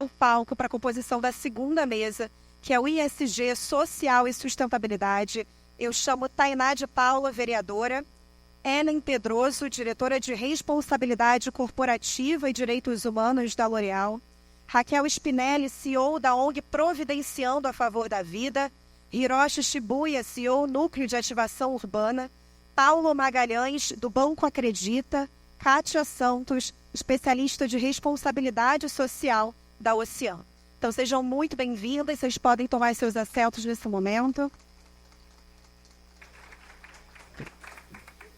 o palco para a composição da segunda mesa, que é o ISG Social e Sustentabilidade. Eu chamo Tainá de Paula, vereadora, Ellen Pedroso, diretora de Responsabilidade Corporativa e Direitos Humanos da L'Oréal, Raquel Spinelli, CEO da ONG Providenciando a Favor da Vida, Hiroshi Shibuya, CEO Núcleo de Ativação Urbana, Paulo Magalhães, do Banco Acredita, Kátia Santos, especialista de responsabilidade social da Ocean. Então sejam muito bem-vindas, vocês podem tomar seus assentos nesse momento.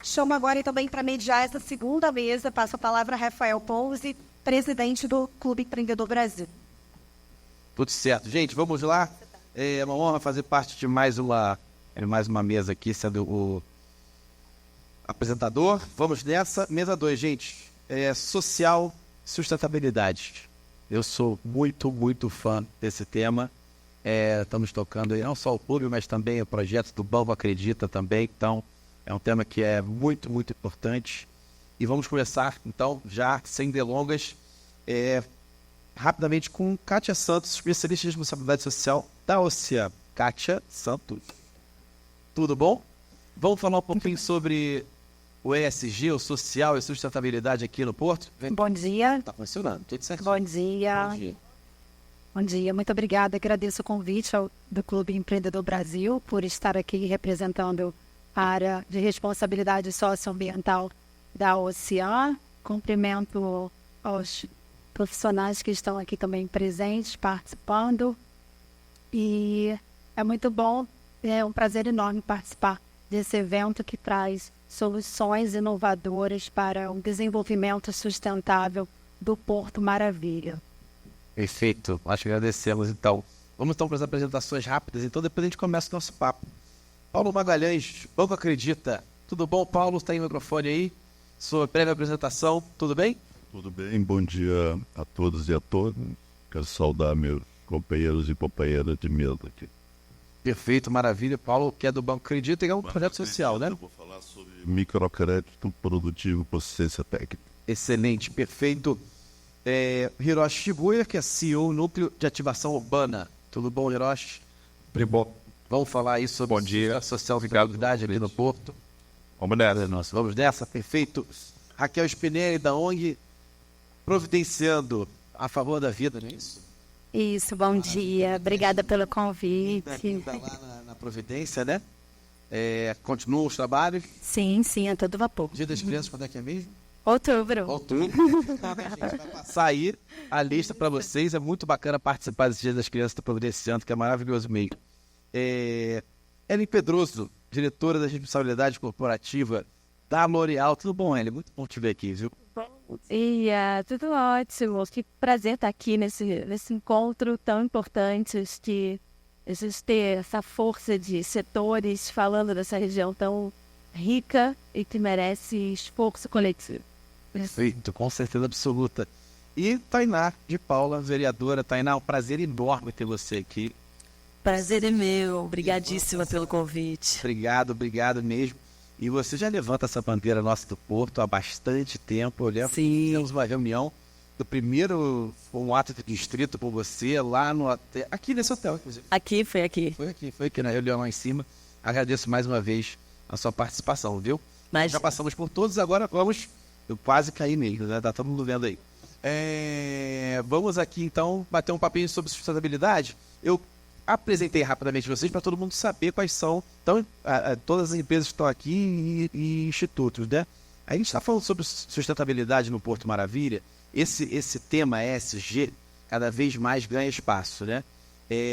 Chamo agora também para mediar essa segunda mesa, passo a palavra a Rafael Ponzi, presidente do Clube Empreendedor Brasil. Tudo certo. Gente, vamos lá. É uma honra fazer parte de mais uma mesa aqui, sendo o apresentador. Vamos nessa. Mesa 2, gente. Social sustentabilidade. Eu sou muito fã desse tema. Estamos tocando aí não só o clube, mas também o projeto do Banco Acredita também. Então, é um tema que é muito importante. E vamos começar, então, já sem delongas, rapidamente com Kátia Santos, especialista de responsabilidade social da Ocean. Kátia Santos. Tudo bom? Vamos falar um pouquinho sobre o ESG, o social e sustentabilidade aqui no Porto? Bom dia. Tá funcionando, tudo certo? Bom dia. Bom dia, muito obrigada. Agradeço o convite do Clube Empreendedor Brasil por estar aqui representando a área de responsabilidade socioambiental da Ocean. Cumprimento aos profissionais que estão aqui também presentes, participando. E é muito bom, é um prazer enorme participar desse evento que traz soluções inovadoras para um desenvolvimento sustentável do Porto Maravilha. Perfeito, nós que agradecemos então. Vamos então para as apresentações rápidas, então depois a gente começa o nosso papo. Paulo Magalhães, Banco Acredita. Tudo bom, Paulo? Está aí o microfone aí. Sua breve apresentação, tudo bem? Tudo bem, bom dia a todos e a todas. Quero saudar meus companheiros e companheiras de mesa aqui. Perfeito, maravilha. Paulo, que é do Banco Acredita, é um projeto social, né? Eu vou falar sobre microcrédito produtivo com assistência técnica. Excelente, perfeito. Hiroshi Shibuya, que é CEO Núcleo de Ativação Urbana. Tudo bom, Hiroshi? Bom, Vamos falar aí sobre bom dia. social sustentabilidade aqui no Porto. Vamos nessa. Nossa, vamos nessa, perfeito. Raquel Spinelli, da ONG Providenciando a Favor da Vida, não é isso? Isso, bom dia. Obrigada pelo convite. Está lá na Providência, né? Continuam os trabalhos. Sim, a todo vapor. Dia das Crianças, quando é que é mesmo? Outubro. Outubro. Gente, vai passar aí a lista para vocês. É muito bacana participar desse Dia das Crianças do Providenciando, que é maravilhoso mesmo. Ellen Pedroso, diretora da responsabilidade corporativa da L'Oréal. Tudo bom, Ellen? Muito bom te ver aqui, viu? Bom dia, tudo ótimo. Que prazer estar aqui nesse encontro tão importante, que existe essa força de setores falando dessa região tão rica e que merece esforço coletivo. Perfeito, com certeza absoluta. E Tainá de Paula, vereadora. Tainá, um prazer enorme ter você aqui. Prazer é meu, obrigadíssima pelo convite. Obrigado mesmo. E você já levanta essa bandeira nossa do Porto há bastante tempo. Eu lembro que fizemos uma reunião do primeiro, um ato de distrito por você, lá no hotel, aqui nesse hotel, inclusive. Foi aqui. Foi aqui na reunião lá em cima. Agradeço mais uma vez a sua participação, viu? Mas já passamos por todos, agora vamos... Eu quase caí mesmo, né? Tá todo mundo vendo aí. Vamos aqui, então, bater um papinho sobre sustentabilidade. Eu apresentei rapidamente vocês para todo mundo saber quais são todas as empresas que estão aqui e institutos, né? A gente está falando sobre sustentabilidade no Porto Maravilha. Esse tema ESG cada vez mais ganha espaço, né?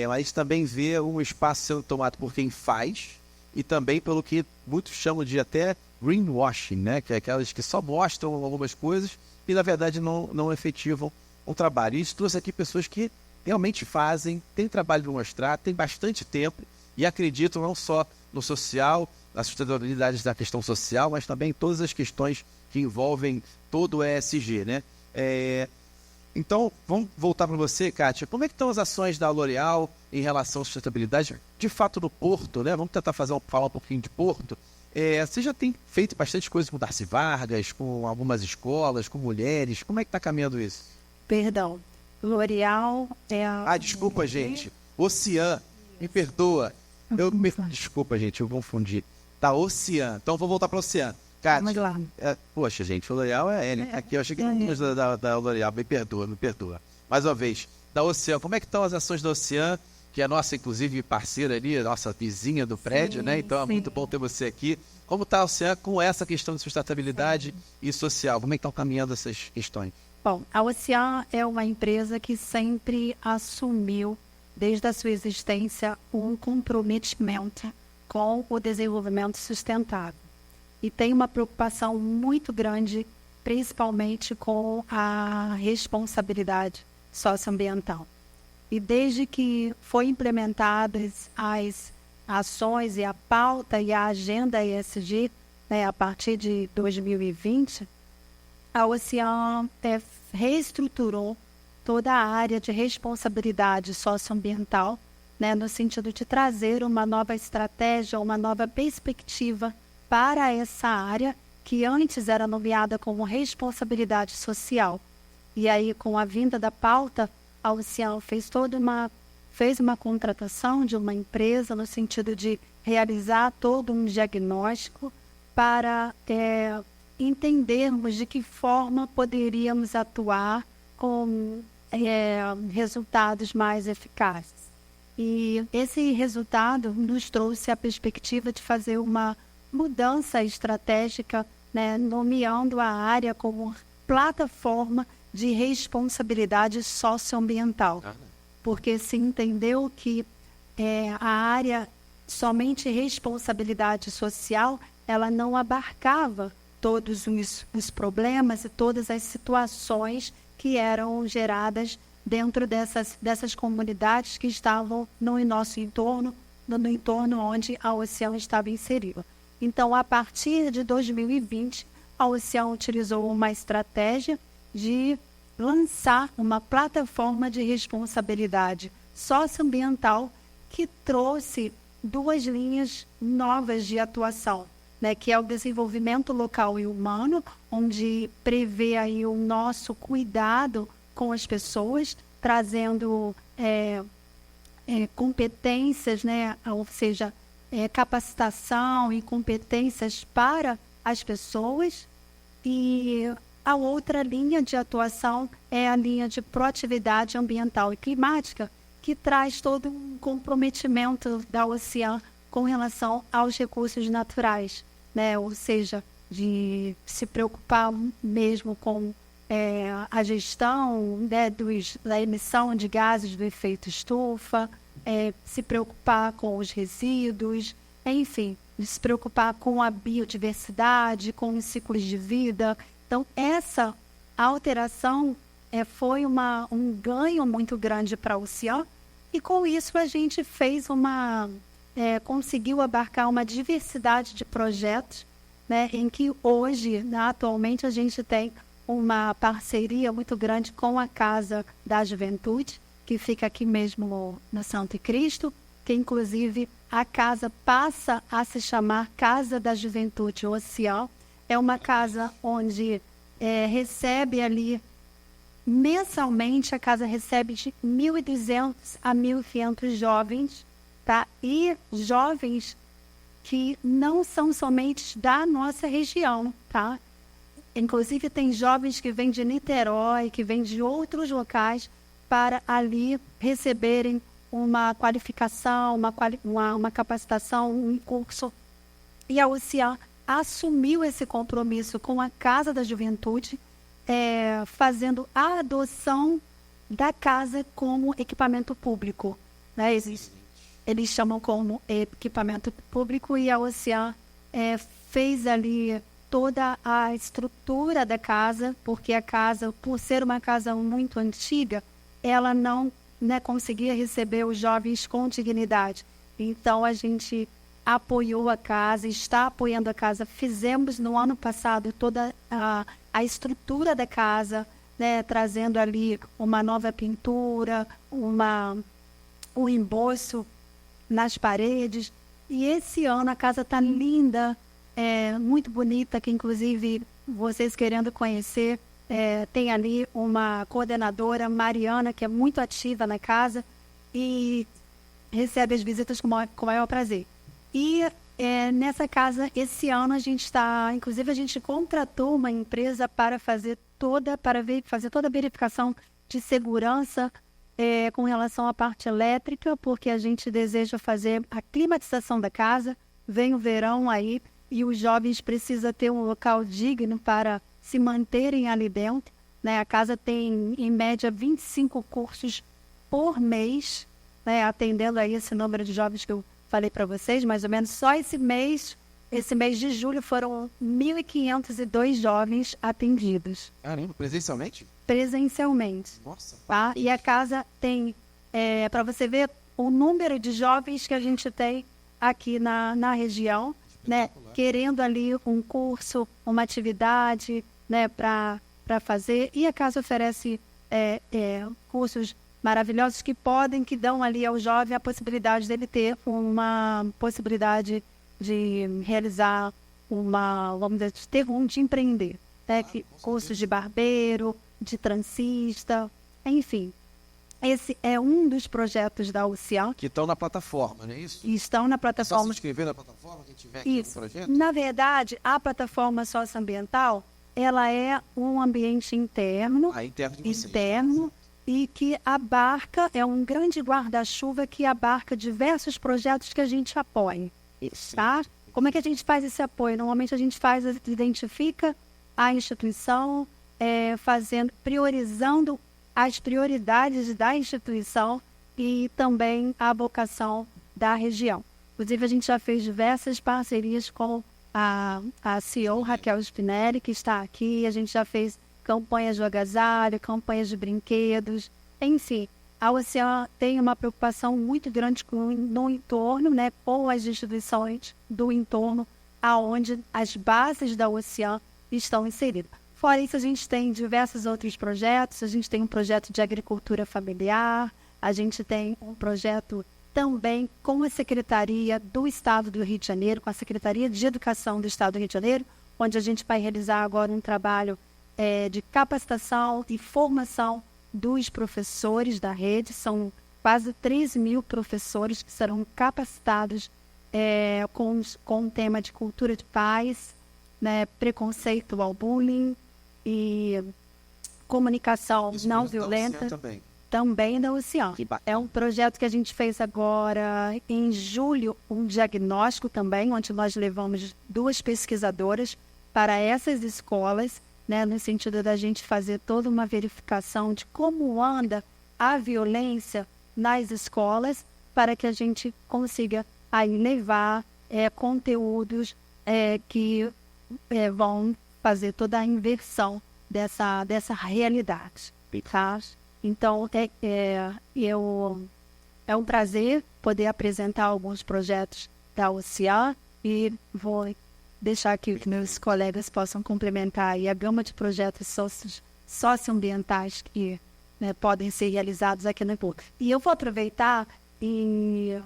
Mas a gente também vê um espaço sendo tomado por quem faz e também pelo que muitos chamam de até greenwashing, né? Que é aquelas que só mostram algumas coisas e, na verdade, não efetivam um trabalho. E isso trouxe aqui pessoas que realmente fazem, têm trabalho para mostrar, têm bastante tempo e acreditam não só no social, na sustentabilidade da questão social, mas também em todas as questões que envolvem todo o ESG, né? Então, vamos voltar para você, Kátia. Como é que estão as ações da L'Oréal em relação à sustentabilidade, de fato, no Porto, né? Vamos tentar falar um pouquinho de Porto. Você já tem feito bastante coisa com Darcy Vargas, com algumas escolas, com mulheres. Como é que está caminhando isso? Perdão. L'Oréal é a... Ah, desculpa, gente. Ocean, me perdoa. Desculpa, gente, eu confundi. Tá, Ocean. Então vou voltar para Ocean. Vamos lá. Poxa, gente, o L'Oréal é ele. Aqui eu achei que era da L'Oréal. Me perdoa. Mais uma vez, da Ocean. Como é que estão as ações da Ocean, que é a nossa, inclusive, parceira ali, nossa vizinha do prédio, né? Então é muito bom ter você aqui. Como está a Ocean com essa questão de sustentabilidade e social? Como é que estão caminhando essas questões? Bom, a Ocean é uma empresa que sempre assumiu, desde a sua existência, um comprometimento com o desenvolvimento sustentável. E tem uma preocupação muito grande, principalmente com a responsabilidade socioambiental. E desde que foi implementadas as ações e a pauta e a agenda ESG, né, a partir de 2020, a Ocean reestruturou toda a área de responsabilidade socioambiental, né, no sentido de trazer uma nova estratégia, uma nova perspectiva para essa área que antes era nomeada como responsabilidade social. E aí, com a vinda da pauta, a Ocean fez uma contratação de uma empresa no sentido de realizar todo um diagnóstico para entendermos de que forma poderíamos atuar com resultados mais eficazes. E esse resultado nos trouxe a perspectiva de fazer uma mudança estratégica, né, nomeando a área como plataforma de responsabilidade socioambiental. Porque se entendeu que a área somente responsabilidade social, ela não abarcava todos os problemas e todas as situações que eram geradas dentro dessas comunidades que estavam no nosso entorno, no entorno onde a Ocean estava inserida. Então, a partir de 2020, a Ocean utilizou uma estratégia de lançar uma plataforma de responsabilidade socioambiental que trouxe 2 linhas novas de atuação, né, que é o desenvolvimento local e humano, onde prevê aí o nosso cuidado com as pessoas, trazendo competências, né, ou seja, capacitação e competências para as pessoas. E a outra linha de atuação é a linha de proatividade ambiental e climática, que traz todo um comprometimento da Ocean com relação aos recursos naturais, né? Ou seja, de se preocupar mesmo com a gestão, né, da emissão de gases do efeito estufa, se preocupar com os resíduos, enfim, se preocupar com a biodiversidade, com os ciclos de vida. Então, essa alteração foi um ganho muito grande para a Ocean, e com isso a gente fez conseguiu abarcar uma diversidade de projetos, né, em que hoje, atualmente, a gente tem uma parceria muito grande com a Casa da Juventude, que fica aqui mesmo no Santo Cristo, que inclusive a casa passa a se chamar Casa da Juventude Ocean. É uma casa onde recebe ali, mensalmente, a casa recebe de 1.200 a 1.500 jovens, tá? E jovens que não são somente da nossa região, tá? Inclusive tem jovens que vêm de Niterói, que vêm de outros locais, para ali receberem uma qualificação, uma capacitação, um curso. E a Ocean assumiu esse compromisso com a Casa da Juventude, fazendo a adoção da casa como equipamento público, né? Eles chamam como equipamento público, e a Ocean fez ali toda a estrutura da casa, porque a casa, por ser uma casa muito antiga, ela não conseguia receber os jovens com dignidade. Então, a gente apoiou a casa, está apoiando a casa. Fizemos no ano passado toda a estrutura da casa, né, trazendo ali uma nova pintura, um emboço nas paredes. E esse ano a casa está linda, muito bonita, que inclusive vocês querendo conhecer, tem ali uma coordenadora, Mariana, que é muito ativa na casa e recebe as visitas com o maior prazer. E nessa casa, esse ano, inclusive a gente contratou uma empresa para fazer toda a verificação de segurança com relação à parte elétrica, porque a gente deseja fazer a climatização da casa. Vem o verão aí e os jovens precisam ter um local digno para se manterem ali dentro, né? A casa tem, em média, 25 cursos por mês, né? Atendendo aí esse número de jovens que eu falei para vocês, mais ou menos. Só esse mês de julho, foram 1.502 jovens atendidos. Caramba, presencialmente? Presencialmente. Nossa. Tá? E a casa tem, para você ver o número de jovens que a gente tem aqui na região, né? Querendo ali um curso, uma atividade, né? Para fazer. E a casa oferece cursos maravilhosos que dão ali ao jovem a possibilidade dele ter uma possibilidade de realizar vamos dizer, de empreender, né? Cursos de barbeiro, de transista, enfim. Esse é um dos projetos da UCIAN. Que estão na plataforma, não é isso? E estão na Só plataforma. se inscrever na plataforma, quem tiver aqui no projeto? Na verdade, a plataforma socioambiental, ela é um ambiente interno, Interno de vocês. interno, e que abarca, é um grande guarda-chuva que abarca diversos projetos que a gente apoia. Tá? Como é que a gente faz esse apoio? Normalmente a gente identifica a instituição, priorizando as prioridades da instituição e também a vocação da região. Inclusive, a gente já fez diversas parcerias com a CEO Raquel Spinelli, que está aqui. A gente já fez campanhas de agasalho, campanhas de brinquedos, enfim. A UCIAN tem uma preocupação muito grande no entorno, né, com as instituições do entorno, aonde as bases da UCIAN estão inseridas. Fora isso, a gente tem diversos outros projetos. A gente tem um projeto de agricultura familiar, a gente tem um projeto também com a Secretaria do Estado do Rio de Janeiro, com a Secretaria de Educação do Estado do Rio de Janeiro, onde a gente vai realizar agora um trabalho de capacitação e formação dos professores da rede. São quase 13 mil professores que serão capacitados com o tema de cultura de paz, né, preconceito ao bullying e comunicação não violenta. Também da UCIAN. É um projeto que a gente fez agora em julho, um diagnóstico também, onde nós levamos 2 pesquisadoras para essas escolas, né, no sentido da gente fazer toda uma verificação de como anda a violência nas escolas, para que a gente consiga aí levar conteúdos que vão fazer toda a inversão dessa realidade. Tá? Então, é um prazer poder apresentar alguns projetos da UCIAN e vou deixar que os meus colegas possam complementar aí a gama de projetos socioambientais que, né, podem ser realizados aqui no Porto. E eu vou aproveitar e,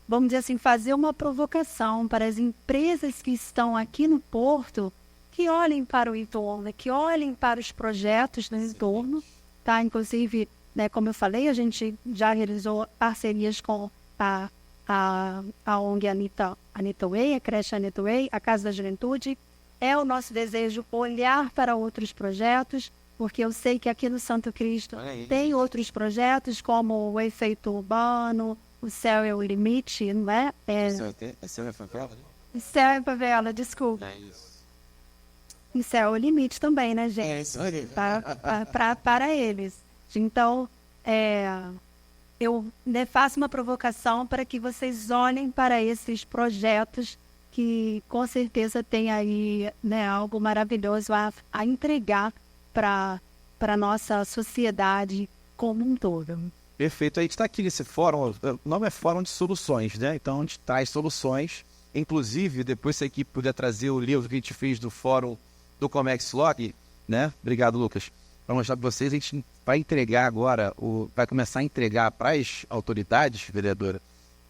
vamos dizer assim, fazer uma provocação para as empresas que estão aqui no Porto, que olhem para o entorno, que olhem para os projetos no entorno. Tá? Inclusive, né, como eu falei, a gente já realizou parcerias com a ONG Anita Way, a creche Anita Way, a Casa da Juventude. É o nosso desejo olhar para outros projetos, porque eu sei que aqui no Santo Cristo tem outros projetos, como o Efeito Urbano, o Céu é o Limite, não é? Céu é favela, né? Céu é favela, desculpa. É isso. E Céu é o Limite também, né, gente? É isso aí. Para eles. Então, eu, né, faço uma provocação para que vocês olhem para esses projetos que com certeza tem aí, né, algo maravilhoso a entregar para a nossa sociedade como um todo. Perfeito. A gente está aqui nesse fórum, o nome é Fórum de Soluções, né? Então a gente traz soluções. Inclusive, depois se a equipe puder trazer o livro que a gente fez do fórum do Comex Log, né? Obrigado, Lucas. Para mostrar para vocês, a gente vai entregar agora, vai começar a entregar para as autoridades, vereadora,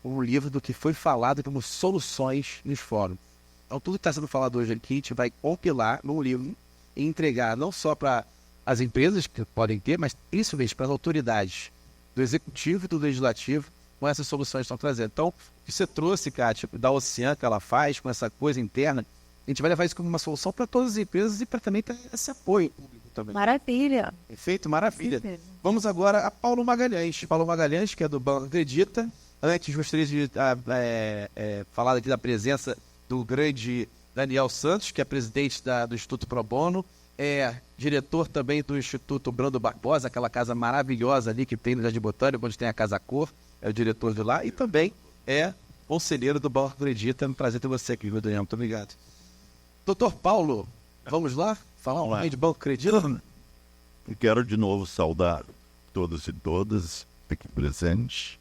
um livro do que foi falado como soluções nos fóruns. Então, tudo que está sendo falado hoje aqui, a gente vai compilar num livro e entregar não só para as empresas que podem ter, mas principalmente para as autoridades do Executivo e do Legislativo com essas soluções que estão trazendo. Então, o que você trouxe, Kátia, da Ocean que ela faz com essa coisa interna, a gente vai levar isso como uma solução para todas as empresas e para também ter esse apoio público também. Maravilha. Perfeito, maravilha. Vamos agora a Paulo Magalhães. Paulo Magalhães, que é do Banco Acredita. Antes, gostaria de falar aqui da presença do grande Daniel Santos, que é presidente do Instituto Pro Bono, é diretor também do Instituto Brando Barbosa, aquela casa maravilhosa ali que tem no Jardim Botânico, onde tem a Casa Cor, é o diretor de lá, e também é conselheiro do Banco Acredita. É um prazer ter você aqui, Daniel. Muito obrigado. Doutor Paulo, vamos lá falar um pouquinho de Banco Acredita? Eu quero de novo saudar todos e todas aqui presentes.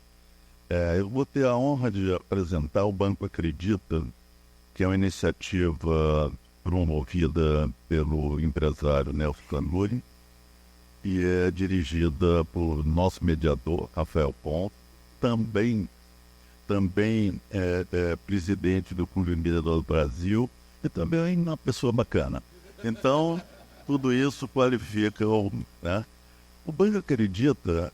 Eu vou ter a honra de apresentar o Banco Acredita, que é uma iniciativa promovida pelo empresário Nelson Canuri e é dirigida por nosso mediador, Rafael Ponto, também é presidente do Clube Empreendedor do Brasil e também uma pessoa bacana. Então, tudo isso qualifica, né? O Banco Acredita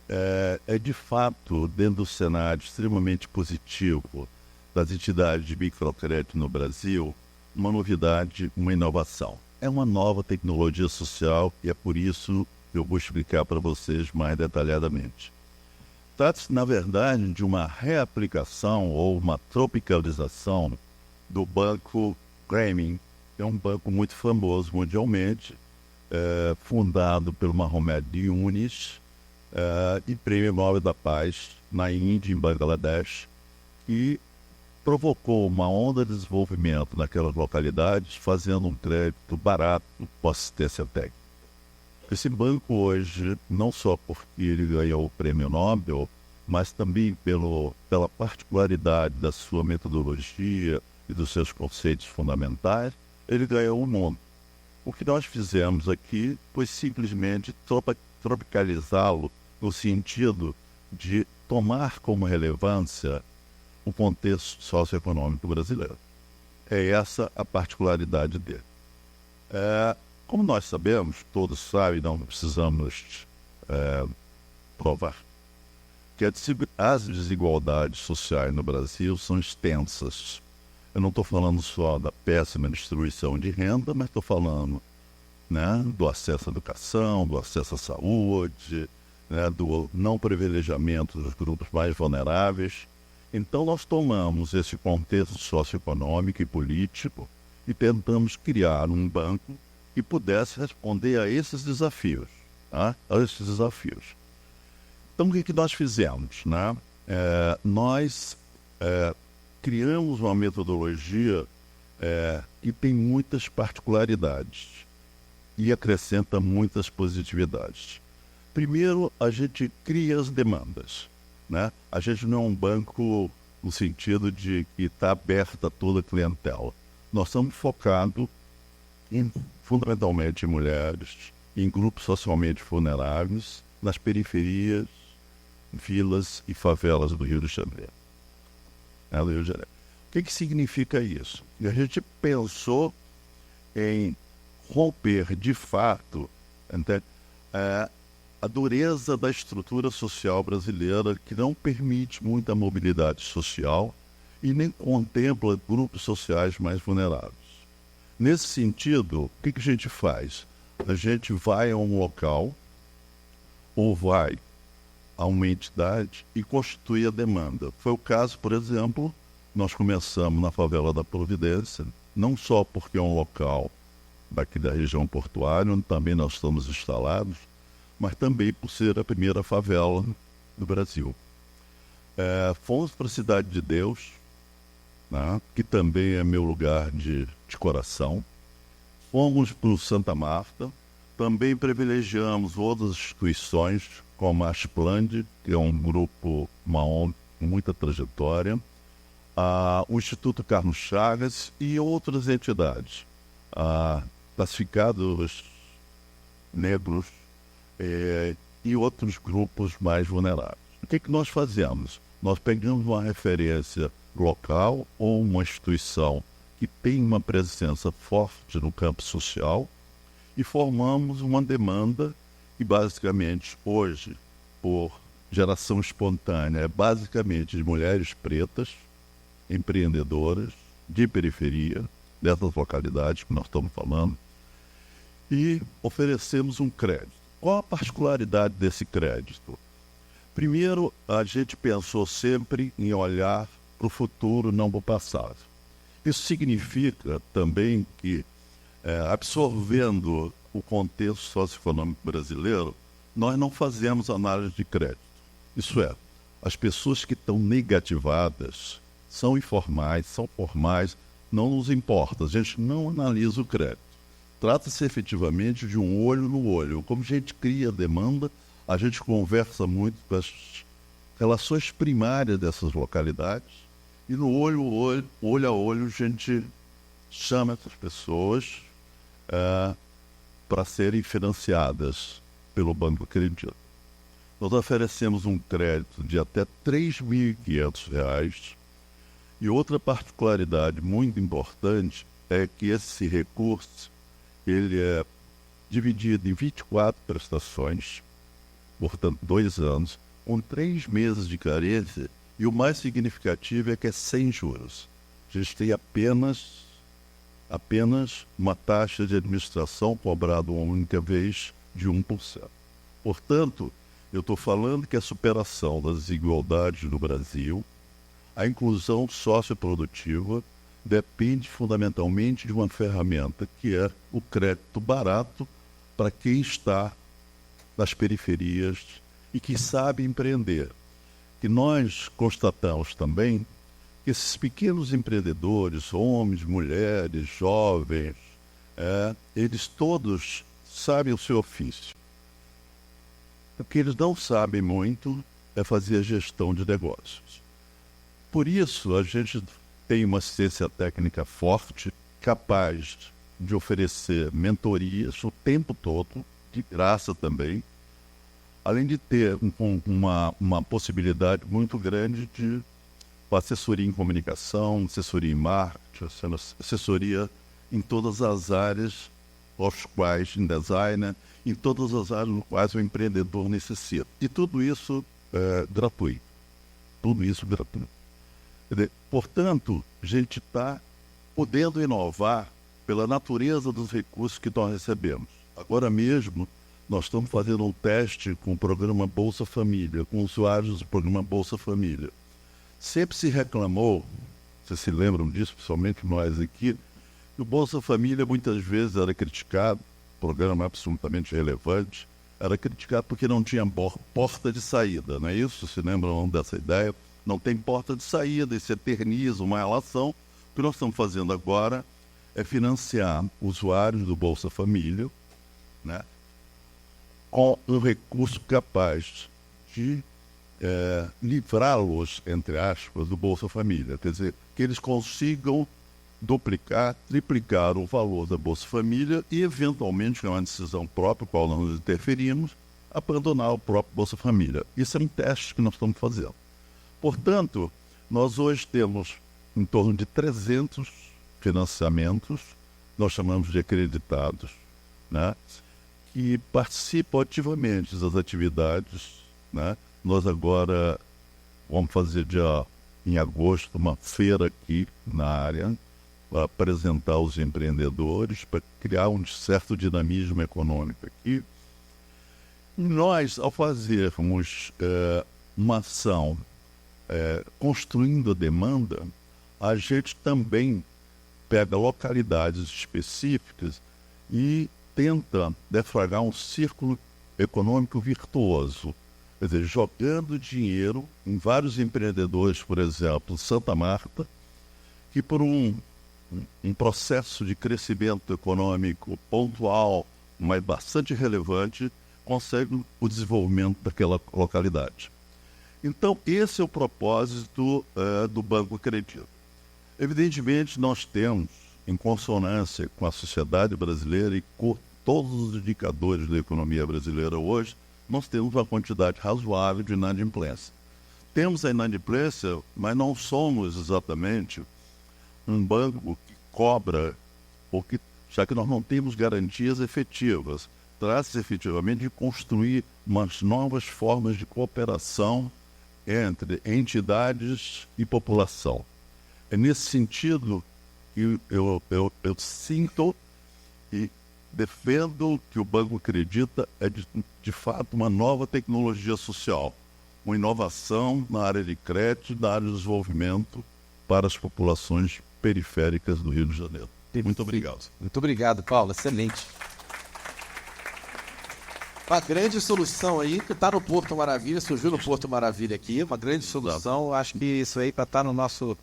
é de fato, dentro do cenário extremamente positivo das entidades de microcrédito no Brasil, uma novidade, uma inovação. É uma nova tecnologia social e é por isso que eu vou explicar para vocês mais detalhadamente. Trata-se, na verdade, de uma reaplicação ou uma tropicalização do Banco Grameen, que é um banco muito famoso mundialmente, fundado pelo Mohamed Yunus e Prêmio Nobel da Paz na Índia, em Bangladesh, e provocou uma onda de desenvolvimento naquelas localidades, fazendo um crédito barato com assistência técnica. Esse banco hoje, não só porque ele ganhou o Prêmio Nobel, mas também pela particularidade da sua metodologia e dos seus conceitos fundamentais, ele ganhou o mundo. O que nós fizemos aqui foi simplesmente tropicalizá-lo no sentido de tomar como relevância o contexto socioeconômico brasileiro. É essa a particularidade dele. Como nós sabemos, todos sabem, não precisamos provar, que as desigualdades sociais no Brasil são extensas. Eu não estou falando só da péssima distribuição de renda, mas estou falando, né, do acesso à educação, do acesso à saúde, né, do não privilegiamento dos grupos mais vulneráveis. Então nós tomamos esse contexto socioeconômico e político e tentamos criar um banco que pudesse responder a esses desafios. Tá? Então o que nós fizemos? Né? Nós criamos uma metodologia que tem muitas particularidades e acrescenta muitas positividades. Primeiro, a gente cria as demandas. Né? A gente não é um banco no sentido de que está aberto a toda a clientela. Nós estamos focados fundamentalmente em mulheres, em grupos socialmente vulneráveis, nas periferias, vilas e favelas do Rio de Janeiro. O que significa isso? A gente pensou em romper de fato a dureza da estrutura social brasileira, que não permite muita mobilidade social e nem contempla grupos sociais mais vulneráveis. Nesse sentido, o que a gente faz? A gente vai a um local ou vai a uma entidade e constitui a demanda. Foi o caso, por exemplo, nós começamos na favela da Providência, não só porque é um local daqui da região portuária, onde também nós estamos instalados, mas também por ser a primeira favela do Brasil. Fomos para a Cidade de Deus, né, que também é meu lugar de coração. Fomos para o Santa Marta, também privilegiamos outras instituições, como a Asplande, que é um grupo, uma ONG com muita trajetória, o Instituto Carlos Chagas e outras entidades, classificados negros, e outros grupos mais vulneráveis. O que nós fazemos? Nós pegamos uma referência local ou uma instituição que tem uma presença forte no campo social e formamos uma demanda que basicamente hoje, por geração espontânea, é basicamente de mulheres pretas, empreendedoras, de periferia, dessas localidades que nós estamos falando, e oferecemos um crédito. Qual a particularidade desse crédito? Primeiro, a gente pensou sempre em olhar para o futuro, não para o passado. Isso significa também que, absorvendo o contexto socioeconômico brasileiro, nós não fazemos análise de crédito. Isso é, as pessoas que estão negativadas são informais, são formais, não nos importa, a gente não analisa o crédito. Trata-se efetivamente de um olho no olho. Como a gente cria demanda, a gente conversa muito com as relações primárias dessas localidades e no olho a olho, a gente chama essas pessoas para serem financiadas pelo Banco Acredita. Nós oferecemos um crédito de até R$ 3.500 e outra particularidade muito importante é que esse recurso ele é dividido em 24 prestações, portanto 2 anos, com 3 meses de carência e o mais significativo é que é sem juros. A gente tem apenas uma taxa de administração cobrada uma única vez de 1%. Portanto, eu estou falando que a superação das desigualdades no Brasil, a inclusão socioprodutiva, depende fundamentalmente de uma ferramenta que é o crédito barato para quem está nas periferias e que sabe empreender. Que nós constatamos também que esses pequenos empreendedores, homens, mulheres, jovens, eles todos sabem o seu ofício. O que eles não sabem muito é fazer a gestão de negócios. Por isso, a gente tem uma assistência técnica forte, capaz de oferecer mentorias o tempo todo, de graça também, além de ter uma possibilidade muito grande de assessoria em comunicação, assessoria em marketing, assessoria em todas as áreas aos quais, em design, em todas as áreas no quais o empreendedor necessita. E tudo isso é gratuito. Tudo isso gratuito. Portanto, a gente está podendo inovar pela natureza dos recursos que nós recebemos. Agora mesmo, nós estamos fazendo um teste com o programa Bolsa Família, com usuários do programa Bolsa Família. Sempre se reclamou, vocês se lembram disso, principalmente nós aqui, que o Bolsa Família muitas vezes era criticado, programa absolutamente relevante, era criticado porque não tinha porta de saída, não é isso? Se lembram dessa ideia? Não tem porta de saída, isso eterniza uma relação. O que nós estamos fazendo agora é financiar usuários do Bolsa Família, né, com um recurso capaz de livrá-los, entre aspas, do Bolsa Família. Quer dizer, que eles consigam duplicar, triplicar o valor da Bolsa Família e, eventualmente, é uma decisão própria, qual nós nos interferimos, abandonar o próprio Bolsa Família. Isso é um teste que nós estamos fazendo. Portanto, nós hoje temos em torno de 300 financiamentos, nós chamamos de acreditados, né, que participam ativamente das atividades, né? Nós agora vamos fazer em agosto uma feira aqui na área para apresentar os empreendedores, para criar um certo dinamismo econômico aqui. E nós, ao fazermos uma ação construindo a demanda, a gente também pega localidades específicas e tenta defragrar um círculo econômico virtuoso. Quer dizer, jogando dinheiro em vários empreendedores, por exemplo, Santa Marta, que por um processo de crescimento econômico pontual, mas bastante relevante, consegue o desenvolvimento daquela localidade. Então, esse é o propósito do Banco Acredita. Evidentemente, nós temos, em consonância com a sociedade brasileira e com todos os indicadores da economia brasileira hoje, nós temos uma quantidade razoável de inadimplência. Temos a inadimplência, mas não somos exatamente um banco que cobra ou que já que nós não temos garantias efetivas. Trata-se efetivamente de construir umas novas formas de cooperação entre entidades e população. É nesse sentido que eu sinto e defendo que o banco acredita de fato uma nova tecnologia social, uma inovação na área de crédito, na área de desenvolvimento para as populações periféricas do Rio de Janeiro. Muito obrigado. Muito obrigado, Paulo. Excelente. Uma grande solução aí que está no Porto Maravilha, surgiu no Porto Maravilha aqui, uma grande solução. Acho que isso aí para estar no nosso...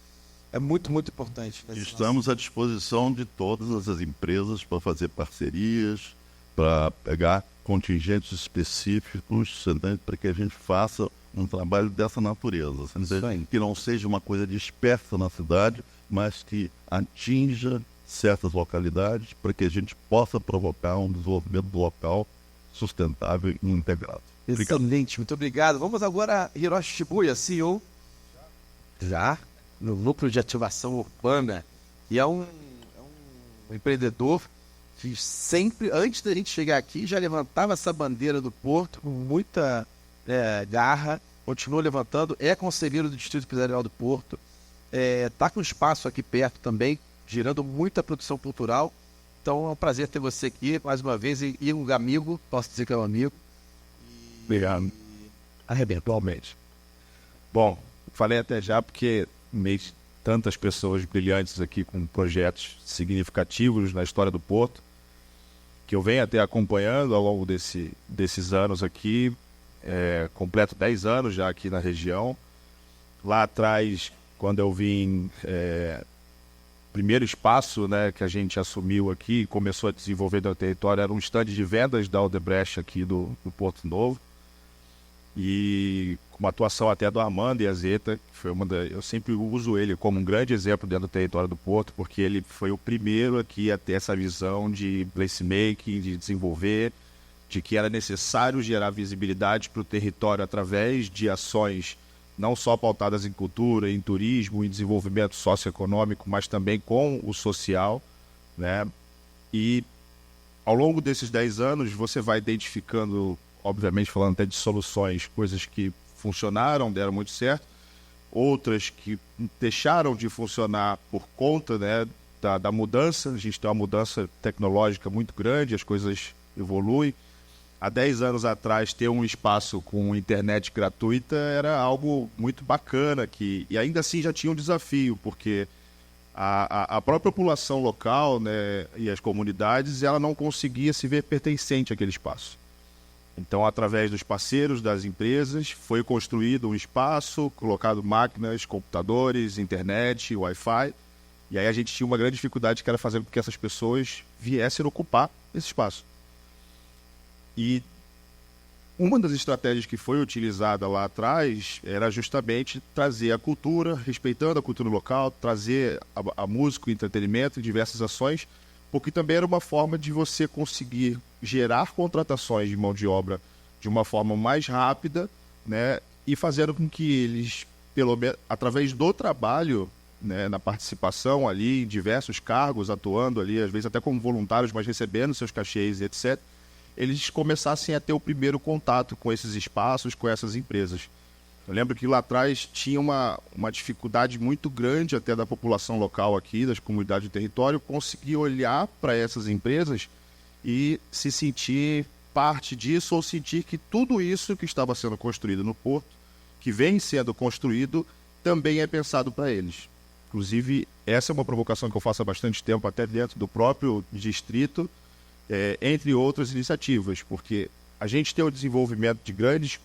é muito, muito importante. Estamos à disposição de todas as empresas para fazer parcerias, para pegar contingentes específicos, para que a gente faça um trabalho dessa natureza. Que não seja uma coisa dispersa na cidade, mas que atinja certas localidades para que a gente possa provocar um desenvolvimento local sustentável e integrado. Excelente, muito obrigado. Vamos agora a Hiroshi Shibuya, CEO, já no Núcleo de Ativação Urbana, e é um empreendedor que sempre, antes da gente chegar aqui, já levantava essa bandeira do Porto com muita garra, continua levantando, é conselheiro do Distrito Empresarial do Porto, está com espaço aqui perto também, gerando muita produção cultural. Então é um prazer ter você aqui mais uma vez e um amigo, posso dizer que é um amigo. Obrigado. Arrebenta. Igualmente. Bom, falei até já porque meio tantas pessoas brilhantes aqui com projetos significativos na história do Porto, que eu venho até acompanhando ao longo desses anos aqui, completo 10 anos já aqui na região. Lá atrás, quando eu vim... primeiro espaço, né, que a gente assumiu aqui e começou a desenvolver no território era um stand de vendas da Odebrecht aqui do Porto Novo, e com uma atuação até do Armando e a Zeta, que foi eu sempre uso ele como um grande exemplo dentro do território do Porto, porque ele foi o primeiro aqui a ter essa visão de placemaking, de desenvolver, de que era necessário gerar visibilidade para o território através de ações não só pautadas em cultura, em turismo, em desenvolvimento socioeconômico, mas também com o social, né? E ao longo desses 10 anos você vai identificando, obviamente falando até de soluções, coisas que funcionaram, deram muito certo, outras que deixaram de funcionar por conta, né, da mudança. A gente tem uma mudança tecnológica muito grande, as coisas evoluem. Há 10 anos atrás, ter um espaço com internet gratuita era algo muito bacana, e ainda assim já tinha um desafio, porque a própria população local, né, e as comunidades, ela não conseguia se ver pertencente àquele espaço. Então, através dos parceiros das empresas, foi construído um espaço, colocado máquinas, computadores, internet, Wi-Fi, e aí a gente tinha uma grande dificuldade, que era fazer com que essas pessoas viessem ocupar esse espaço. E uma das estratégias que foi utilizada lá atrás era justamente trazer a cultura, respeitando a cultura local, trazer a música, o entretenimento e diversas ações, porque também era uma forma de você conseguir gerar contratações de mão de obra de uma forma mais rápida, né, e fazendo com que eles, pelo menos através do trabalho, né, na participação ali em diversos cargos, atuando ali, às vezes até como voluntários, mas recebendo seus cachês e etc., eles começassem a ter o primeiro contato com esses espaços, com essas empresas. Eu lembro que lá atrás tinha uma dificuldade muito grande até da população local aqui, das comunidades do território, conseguir olhar para essas empresas e se sentir parte disso, ou sentir que tudo isso que estava sendo construído no Porto, que vem sendo construído, também é pensado para eles. Inclusive, essa é uma provocação que eu faço há bastante tempo, até dentro do próprio distrito, entre outras iniciativas, porque a gente tem o desenvolvimento de grandes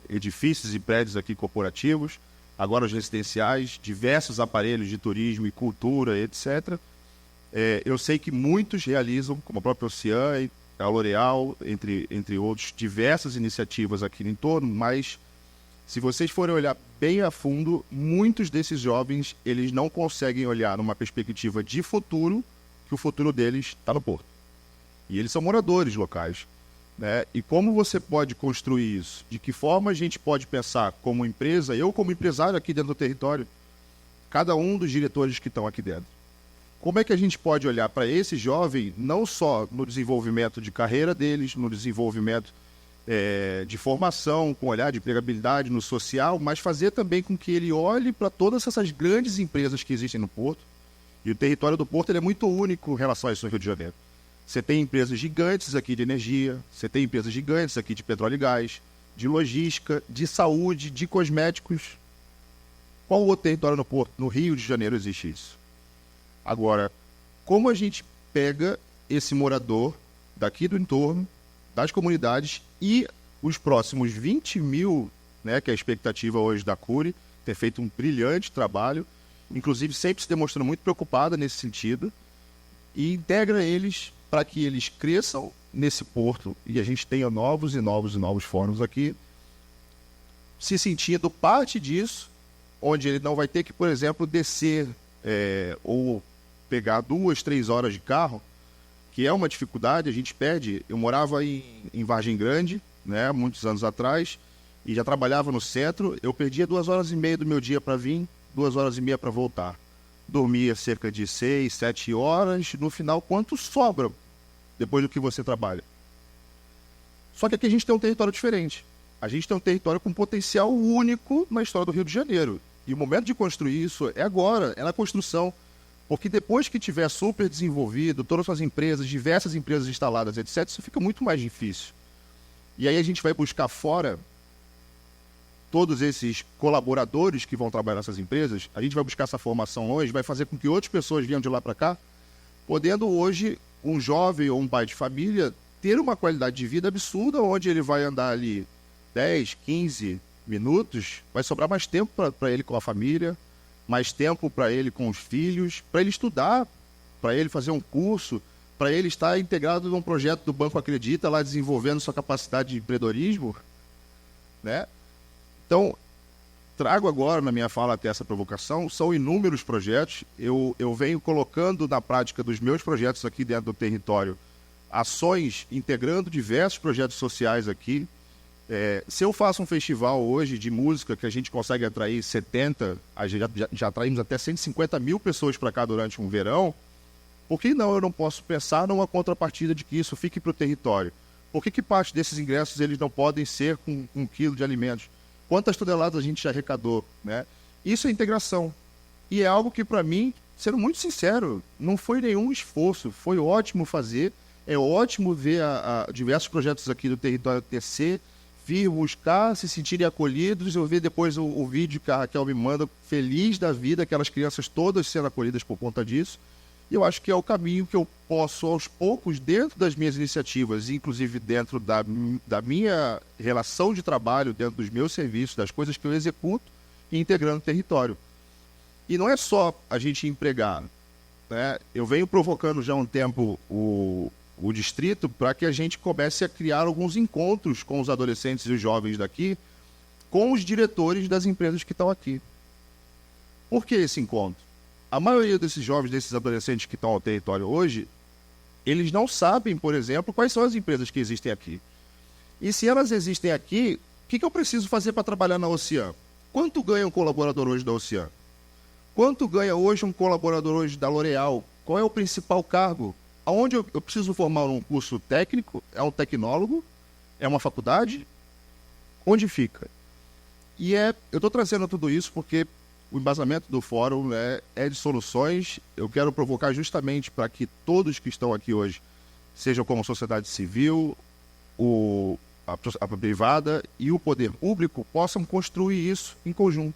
edifícios e prédios aqui corporativos, agora os residenciais, diversos aparelhos de turismo e cultura, etc. Eu sei que muitos realizam, como a própria Ocean, a L'Oréal, entre outros, diversas iniciativas aqui no entorno, mas se vocês forem olhar bem a fundo, muitos desses jovens, eles não conseguem olhar numa perspectiva de futuro, que o futuro deles está no Porto. E eles são moradores locais, né? E como você pode construir isso? De que forma a gente pode pensar como empresa, eu como empresário aqui dentro do território, cada um dos diretores que estão aqui dentro, como é que a gente pode olhar para esse jovem, não só no desenvolvimento de carreira deles, no desenvolvimento de formação, com olhar de empregabilidade no social, mas fazer também com que ele olhe para todas essas grandes empresas que existem no Porto. E o território do Porto ele é muito único em relação a isso no Rio de Janeiro. Você tem empresas gigantes aqui de energia, você tem empresas gigantes aqui de petróleo e gás, de logística, de saúde, de cosméticos. Qual outro território no Porto? No Rio de Janeiro existe isso. Agora, como a gente pega esse morador daqui do entorno, das comunidades e os próximos 20 mil, né, que é a expectativa hoje da Cury, ter feito um brilhante trabalho, inclusive sempre se demonstrando muito preocupada nesse sentido, e integra eles para que eles cresçam nesse porto e a gente tenha novos fóruns aqui, se sentindo parte disso, onde ele não vai ter que, por exemplo, descer ou pegar 2, 3 horas de carro, que é uma dificuldade, a gente perde. Eu morava em Vargem Grande, né, muitos anos atrás, e já trabalhava no centro. Eu perdia 2 horas e meia do meu dia para vir, 2 horas e meia para voltar. Dormia cerca de 6, 7 horas. No final, quanto sobra depois do que você trabalha? Só que aqui a gente tem um território diferente. A gente tem um território com potencial único na história do Rio de Janeiro. E o momento de construir isso é agora, é na construção. Porque depois que tiver super desenvolvido, todas as empresas, diversas empresas instaladas, etc., isso fica muito mais difícil. E aí a gente vai buscar fora todos esses colaboradores que vão trabalhar nessas empresas, a gente vai buscar essa formação hoje, vai fazer com que outras pessoas venham de lá para cá, podendo hoje um jovem ou um pai de família ter uma qualidade de vida absurda, onde ele vai andar ali 10, 15 minutos, vai sobrar mais tempo para ele com a família, mais tempo para ele com os filhos, para ele estudar, para ele fazer um curso, para ele estar integrado num projeto do Banco Acredita, lá desenvolvendo sua capacidade de empreendedorismo, né? Então, trago agora na minha fala até essa provocação, são inúmeros projetos, eu venho colocando na prática dos meus projetos aqui dentro do território, ações integrando diversos projetos sociais aqui. Se eu faço um festival hoje de música que a gente consegue atrair 70, já atraímos até 150 mil pessoas para cá durante um verão, por que não eu não posso pensar numa contrapartida de que isso fique para o território? Por que parte desses ingressos eles não podem ser com 1 quilo de alimentos? Quantas toneladas a gente já arrecadou, né? Isso é integração. E é algo que, para mim, sendo muito sincero, não foi nenhum esforço. Foi ótimo fazer, é ótimo ver diversos projetos aqui do território TC, vir buscar, se sentirem acolhidos. Eu vi depois o vídeo que a Raquel me manda, feliz da vida, aquelas crianças todas sendo acolhidas por conta disso. E eu acho que é o caminho que eu posso, aos poucos, dentro das minhas iniciativas, inclusive dentro da minha relação de trabalho, dentro dos meus serviços, das coisas que eu executo, e integrando o território. E não é só a gente empregar, né? Eu venho provocando já há um tempo o distrito para que a gente comece a criar alguns encontros com os adolescentes e os jovens daqui, com os diretores das empresas que estão aqui. Por que esse encontro? A maioria desses jovens, desses adolescentes que estão ao território hoje, eles não sabem, por exemplo, quais são as empresas que existem aqui. E se elas existem aqui, o que eu preciso fazer para trabalhar na Ocean? Quanto ganha um colaborador hoje da Ocean? Quanto ganha hoje um colaborador hoje da L'Oréal? Qual é o principal cargo? Aonde eu preciso formar um curso técnico? É um tecnólogo? É uma faculdade? Onde fica? E eu estou trazendo tudo isso porque o embasamento do fórum, né, é de soluções. Eu quero provocar justamente para que todos que estão aqui hoje, sejam como sociedade civil, a privada e o poder público, possam construir isso em conjunto.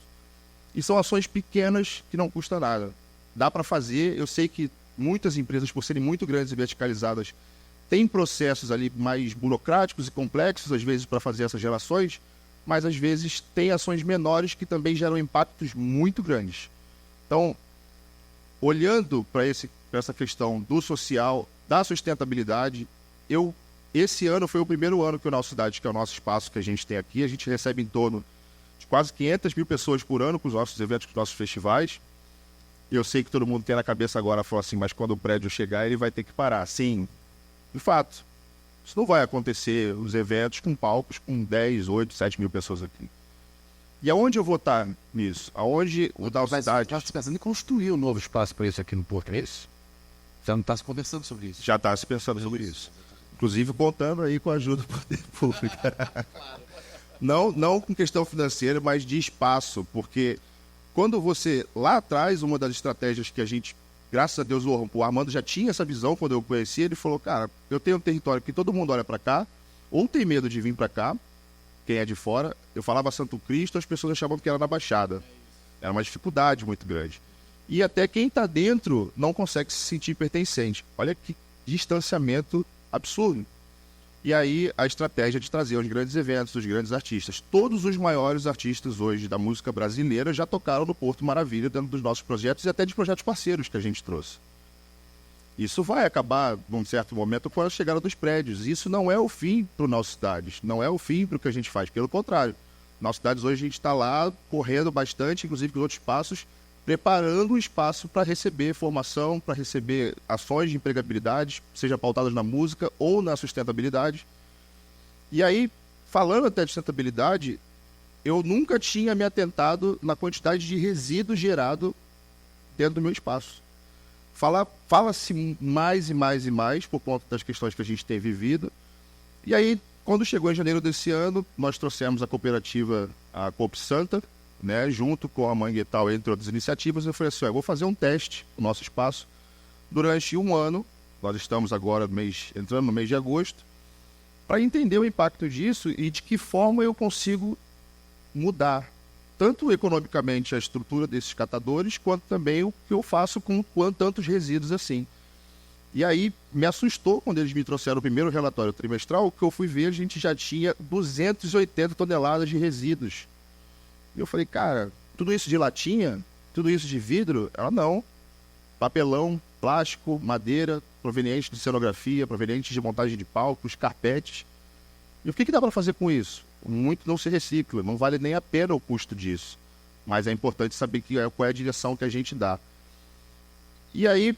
E são ações pequenas que não custam nada. Dá para fazer. Eu sei que muitas empresas, por serem muito grandes e verticalizadas, têm processos ali mais burocráticos e complexos, às vezes, para fazer essas relações, mas às vezes tem ações menores que também geram impactos muito grandes. Então, olhando para essa questão do social, da sustentabilidade, esse ano foi o primeiro ano que o Nossa Cidade, que é o nosso espaço que a gente tem aqui, a gente recebe em torno de quase 500 mil pessoas por ano com os nossos eventos, com os nossos festivais. Eu sei que todo mundo tem na cabeça agora, falou assim, mas quando o prédio chegar ele vai ter que parar. Sim, de fato. Isso não vai acontecer, os eventos com palcos com 10, 8, 7 mil pessoas aqui. E aonde eu vou estar nisso? Aonde o da cidade? Nós estamos pensando em construir um novo espaço para isso aqui no Porto, é isso? Já não está se conversando sobre isso. Já está se pensando sobre isso. Inclusive contando aí com a ajuda do poder público. Não com questão financeira, mas de espaço, porque quando você, lá atrás, uma das estratégias que a gente, graças a Deus, o Armando já tinha essa visão quando eu conheci, ele falou, cara, eu tenho um território que todo mundo olha para cá, ou tem medo de vir para cá, quem é de fora. Eu falava Santo Cristo, as pessoas achavam que era na Baixada. Era uma dificuldade muito grande. E até quem está dentro não consegue se sentir pertencente. Olha que distanciamento absurdo. E aí a estratégia de trazer os grandes eventos, os grandes artistas. Todos os maiores artistas hoje da música brasileira já tocaram no Porto Maravilha dentro dos nossos projetos e até de projetos parceiros que a gente trouxe. Isso vai acabar, num certo momento, com a chegada dos prédios. Isso não é o fim para o nosso cidades, não é o fim para o que a gente faz. Pelo contrário, nossas cidades hoje a gente está lá correndo bastante, inclusive com outros espaços, preparando o espaço para receber formação, para receber ações de empregabilidade, seja pautadas na música ou na sustentabilidade. E aí, falando até de sustentabilidade, eu nunca tinha me atentado na quantidade de resíduo gerado dentro do meu espaço. Fala-se mais e mais e mais por conta das questões que a gente tem vivido. E aí, quando chegou em janeiro desse ano, nós trouxemos a cooperativa, a Coop Santa, né, junto com a Manguetal, entre outras iniciativas. Eu falei assim, eu vou fazer um teste no nosso espaço durante um ano. Nós estamos agora entrando no mês de agosto, para entender o impacto disso e de que forma eu consigo mudar tanto economicamente a estrutura desses catadores, quanto também o que eu faço com tantos resíduos assim. E aí me assustou quando eles me trouxeram o primeiro relatório trimestral, que eu fui ver, a gente já tinha 280 toneladas de resíduos. E eu falei, cara, tudo isso de latinha, tudo isso de vidro? Ela não. Papelão, plástico, madeira, proveniente de cenografia, proveniente de montagem de palcos, carpetes. E o que dá para fazer com isso? Muito não se recicla, não vale nem a pena o custo disso. Mas é importante saber qual é a direção que a gente dá. E aí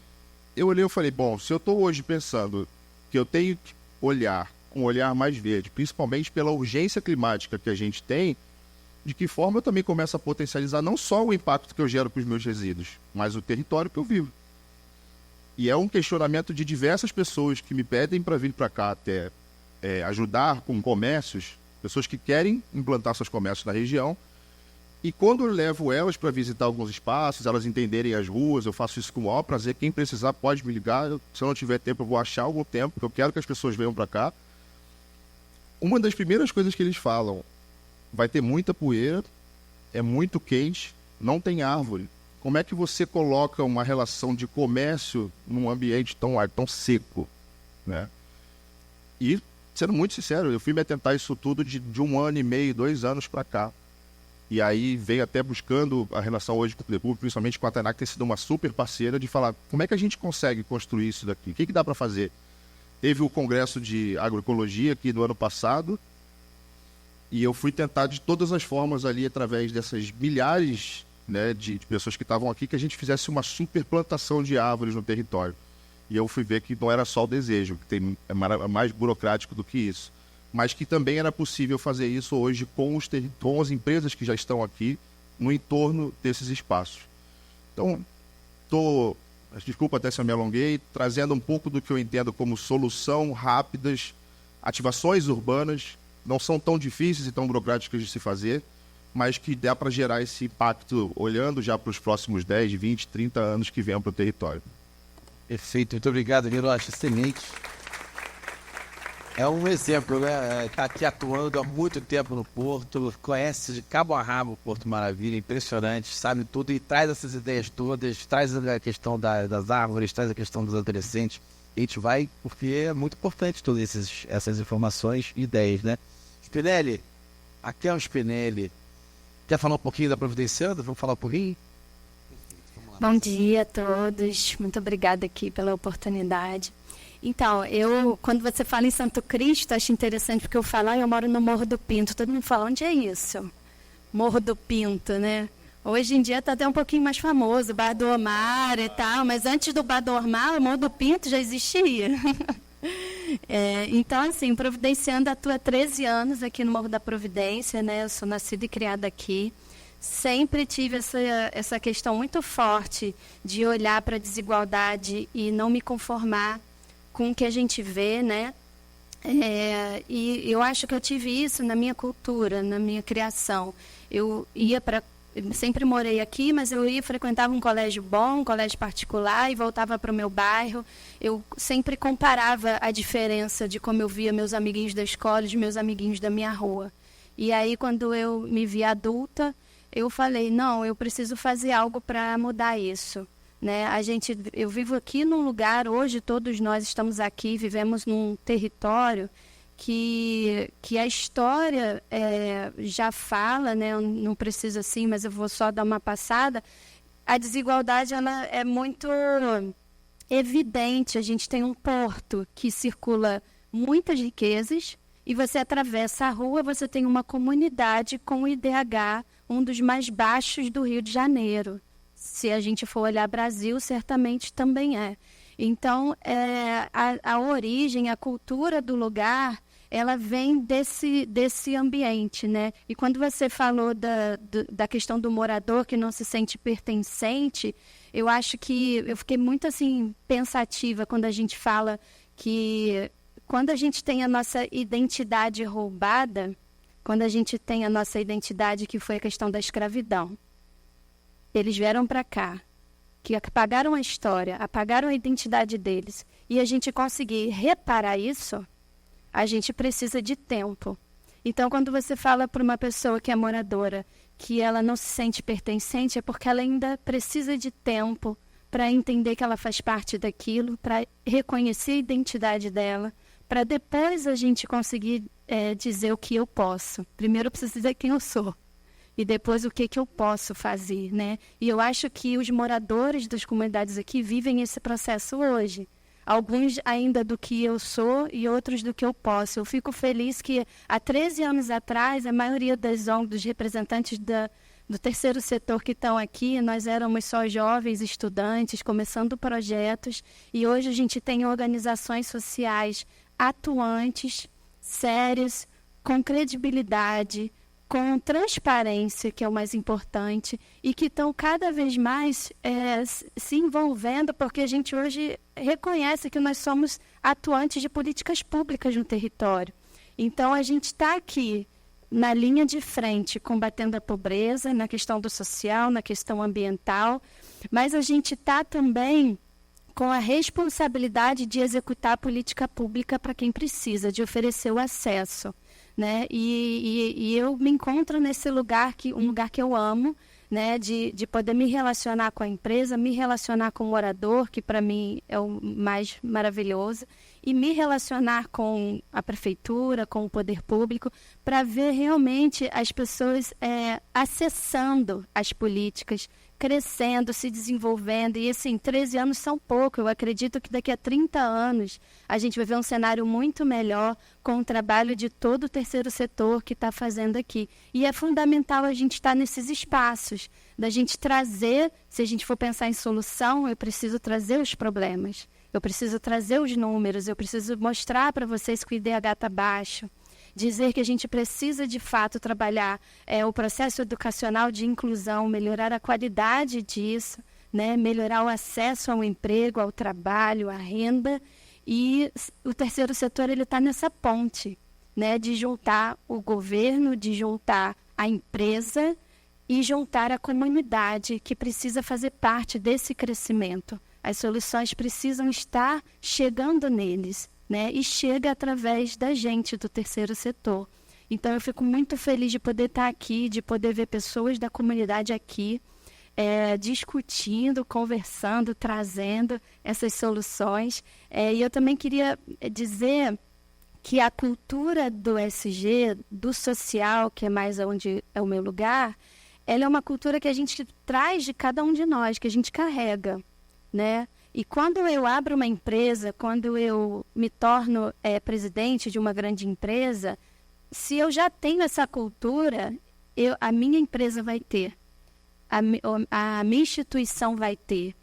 eu olhei e falei, bom, se eu estou hoje pensando que eu tenho que olhar com um olhar mais verde, principalmente pela urgência climática que a gente tem, de que forma eu também começo a potencializar não só o impacto que eu gero com os meus resíduos, mas o território que eu vivo. E é um questionamento de diversas pessoas que me pedem para vir para cá até ajudar com comércios, pessoas que querem implantar seus comércios na região. E quando eu levo elas para visitar alguns espaços, elas entenderem as ruas, eu faço isso com o maior prazer. Quem precisar pode me ligar. Se eu não tiver tempo, eu vou achar algum tempo, porque eu quero que as pessoas venham para cá. Uma das primeiras coisas que eles falam, vai ter muita poeira, é muito quente, não tem árvore. Como é que você coloca uma relação de comércio num ambiente tão seco, né? E, sendo muito sincero, eu fui me atentar isso tudo de 1 ano e meio, 2 anos para cá. E aí veio até buscando a relação hoje com o poder público, principalmente com a Tainá, que tem sido uma super parceira, de falar como é que a gente consegue construir isso daqui, o que dá para fazer. Teve o Congresso de Agroecologia aqui do ano passado, e eu fui tentar de todas as formas ali, através dessas milhares, né, de pessoas que estavam aqui, que a gente fizesse uma super plantação de árvores no território. E eu fui ver que não era só o desejo, que é mais burocrático do que isso. Mas que também era possível fazer isso hoje com as empresas que já estão aqui no entorno desses espaços. Então, desculpa até se eu me alonguei, trazendo um pouco do que eu entendo como solução rápidas, ativações urbanas, não são tão difíceis e tão burocráticas de se fazer, mas que dá para gerar esse impacto olhando já para os próximos 10, 20, 30 anos que venham para o território. Perfeito, muito obrigado, Hiroshi, excelente. É um exemplo, né? Está aqui atuando há muito tempo no Porto, conhece de cabo a rabo o Porto Maravilha, impressionante, sabe tudo e traz essas ideias todas, traz a questão das árvores, traz a questão dos adolescentes. A gente vai, porque é muito importante todas essas informações e ideias, né? Spinelli, aqui é o Spinelli. Quer falar um pouquinho da Providenciando? Vamos falar um pouquinho? Bom dia a todos, muito obrigada aqui pela oportunidade. Então, quando você fala em Santo Cristo, acho interessante porque eu moro no Morro do Pinto. Todo mundo fala, onde é isso? Morro do Pinto, né? Hoje em dia está até um pouquinho mais famoso, Bar do Omar e tal, mas antes do Bar do Omar, o Morro do Pinto já existia. Então, assim, Providenciando atua há 13 anos aqui no Morro da Providência, né? Eu sou nascida e criada aqui. sempre tive essa questão muito forte de olhar para a desigualdade e não me conformar com o que a gente vê, né? E eu acho que eu tive isso na minha cultura, na minha criação. Eu sempre morei aqui, mas eu frequentava um colégio bom, um colégio particular, e voltava para o meu bairro. Eu sempre comparava a diferença de como eu via meus amiguinhos da escola e os meus amiguinhos da minha rua. E aí, quando eu me vi adulta, eu falei, não, eu preciso fazer algo para mudar isso. Né? Eu vivo aqui num lugar, hoje todos nós estamos aqui, vivemos num território que a história já fala, né? Eu não preciso assim, mas eu vou só dar uma passada. A desigualdade ela é muito evidente. A gente tem um porto que circula muitas riquezas e você atravessa a rua, você tem uma comunidade com o IDH, um dos mais baixos do Rio de Janeiro. Se a gente for olhar Brasil, certamente também é. Então, a origem, a cultura do lugar, ela vem desse ambiente, né? E quando você falou da questão do morador que não se sente pertencente, eu acho que eu fiquei muito assim pensativa quando a gente fala que quando a gente tem a nossa identidade roubada, quando a gente tem a nossa identidade, que foi a questão da escravidão. Eles vieram para cá, que apagaram a história, apagaram a identidade deles, e a gente conseguir reparar isso, a gente precisa de tempo. Então, quando você fala para uma pessoa que é moradora que ela não se sente pertencente, é porque ela ainda precisa de tempo para entender que ela faz parte daquilo, para reconhecer a identidade dela, para depois a gente conseguir dizer o que eu posso. Primeiro eu preciso dizer quem eu sou. E depois o que eu posso fazer, né? E eu acho que os moradores das comunidades aqui vivem esse processo hoje. Alguns ainda do que eu sou e outros do que eu posso. Eu fico feliz que há 13 anos atrás, a maioria das ONGs, dos representantes do terceiro setor que estão aqui, nós éramos só jovens estudantes, começando projetos. E hoje a gente tem organizações sociais atuantes, sérias, com credibilidade, com transparência, que é o mais importante, e que estão cada vez mais se envolvendo, porque a gente hoje reconhece que nós somos atuantes de políticas públicas no território. Então, a gente está aqui na linha de frente, combatendo a pobreza, na questão do social, na questão ambiental, mas a gente está também com a responsabilidade de executar a política pública para quem precisa, de oferecer o acesso. Né? E eu me encontro nesse lugar, um lugar que eu amo, né? De poder me relacionar com a empresa, me relacionar com o morador, que para mim é o mais maravilhoso, e me relacionar com a prefeitura, com o poder público, para ver realmente as pessoas acessando as políticas, crescendo, se desenvolvendo. E assim, 13 anos são pouco. Eu acredito que daqui a 30 anos a gente vai ver um cenário muito melhor com o trabalho de todo o terceiro setor que está fazendo aqui. E é fundamental a gente estar nesses espaços, da gente trazer, se a gente for pensar em solução, eu preciso trazer os problemas, eu preciso trazer os números, eu preciso mostrar para vocês que o IDH está baixo, dizer que a gente precisa, de fato, trabalhar o processo educacional de inclusão, melhorar a qualidade disso, né? Melhorar o acesso ao emprego, ao trabalho, à renda. E o terceiro setor está nessa ponte, né? De juntar o governo, de juntar a empresa e juntar a comunidade que precisa fazer parte desse crescimento. As soluções precisam estar chegando neles, né? E chega através da gente, do terceiro setor. Então, eu fico muito feliz de poder estar aqui, de poder ver pessoas da comunidade aqui, discutindo, conversando, trazendo essas soluções. E eu também queria dizer que a cultura do SG, do social, que é mais onde é o meu lugar, ela é uma cultura que a gente traz de cada um de nós, que a gente carrega, né? E quando eu abro uma empresa, quando eu me torno presidente de uma grande empresa, se eu já tenho essa cultura, a minha empresa vai ter, a minha instituição vai ter.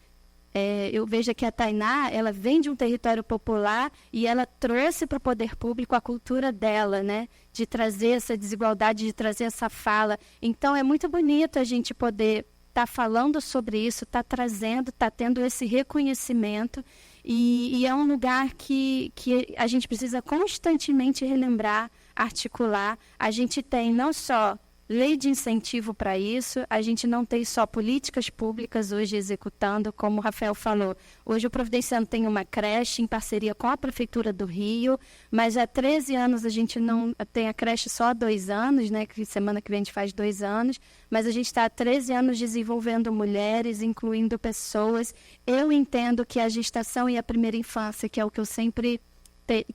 Eu vejo que a Tainá, ela vem de um território popular e ela trouxe para o poder público a cultura dela, né? De trazer essa desigualdade, de trazer essa fala. Então, é muito bonito a gente poder estar falando sobre isso, estar trazendo, estar tendo esse reconhecimento. E é um lugar que a gente precisa constantemente relembrar, articular. A gente tem não só lei de incentivo para isso, a gente não tem só políticas públicas hoje executando, como o Rafael falou. Hoje o Providenciano tem uma creche em parceria com a Prefeitura do Rio, mas há 13 anos a gente não tem a creche só há 2 anos, né? Que semana que vem a gente faz 2 anos, mas a gente está há 13 anos desenvolvendo mulheres, incluindo pessoas. Eu entendo que a gestação e a primeira infância, que é o que eu sempre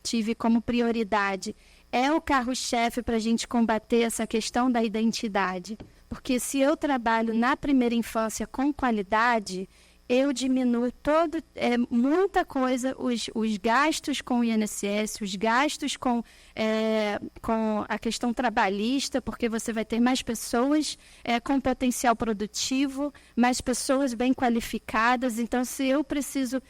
tive como prioridade, é o carro-chefe para a gente combater essa questão da identidade. Porque se eu trabalho na primeira infância com qualidade, eu diminuo muita coisa, os gastos com o INSS, os gastos com a questão trabalhista, porque você vai ter mais pessoas com potencial produtivo, mais pessoas bem qualificadas. Então, se eu preciso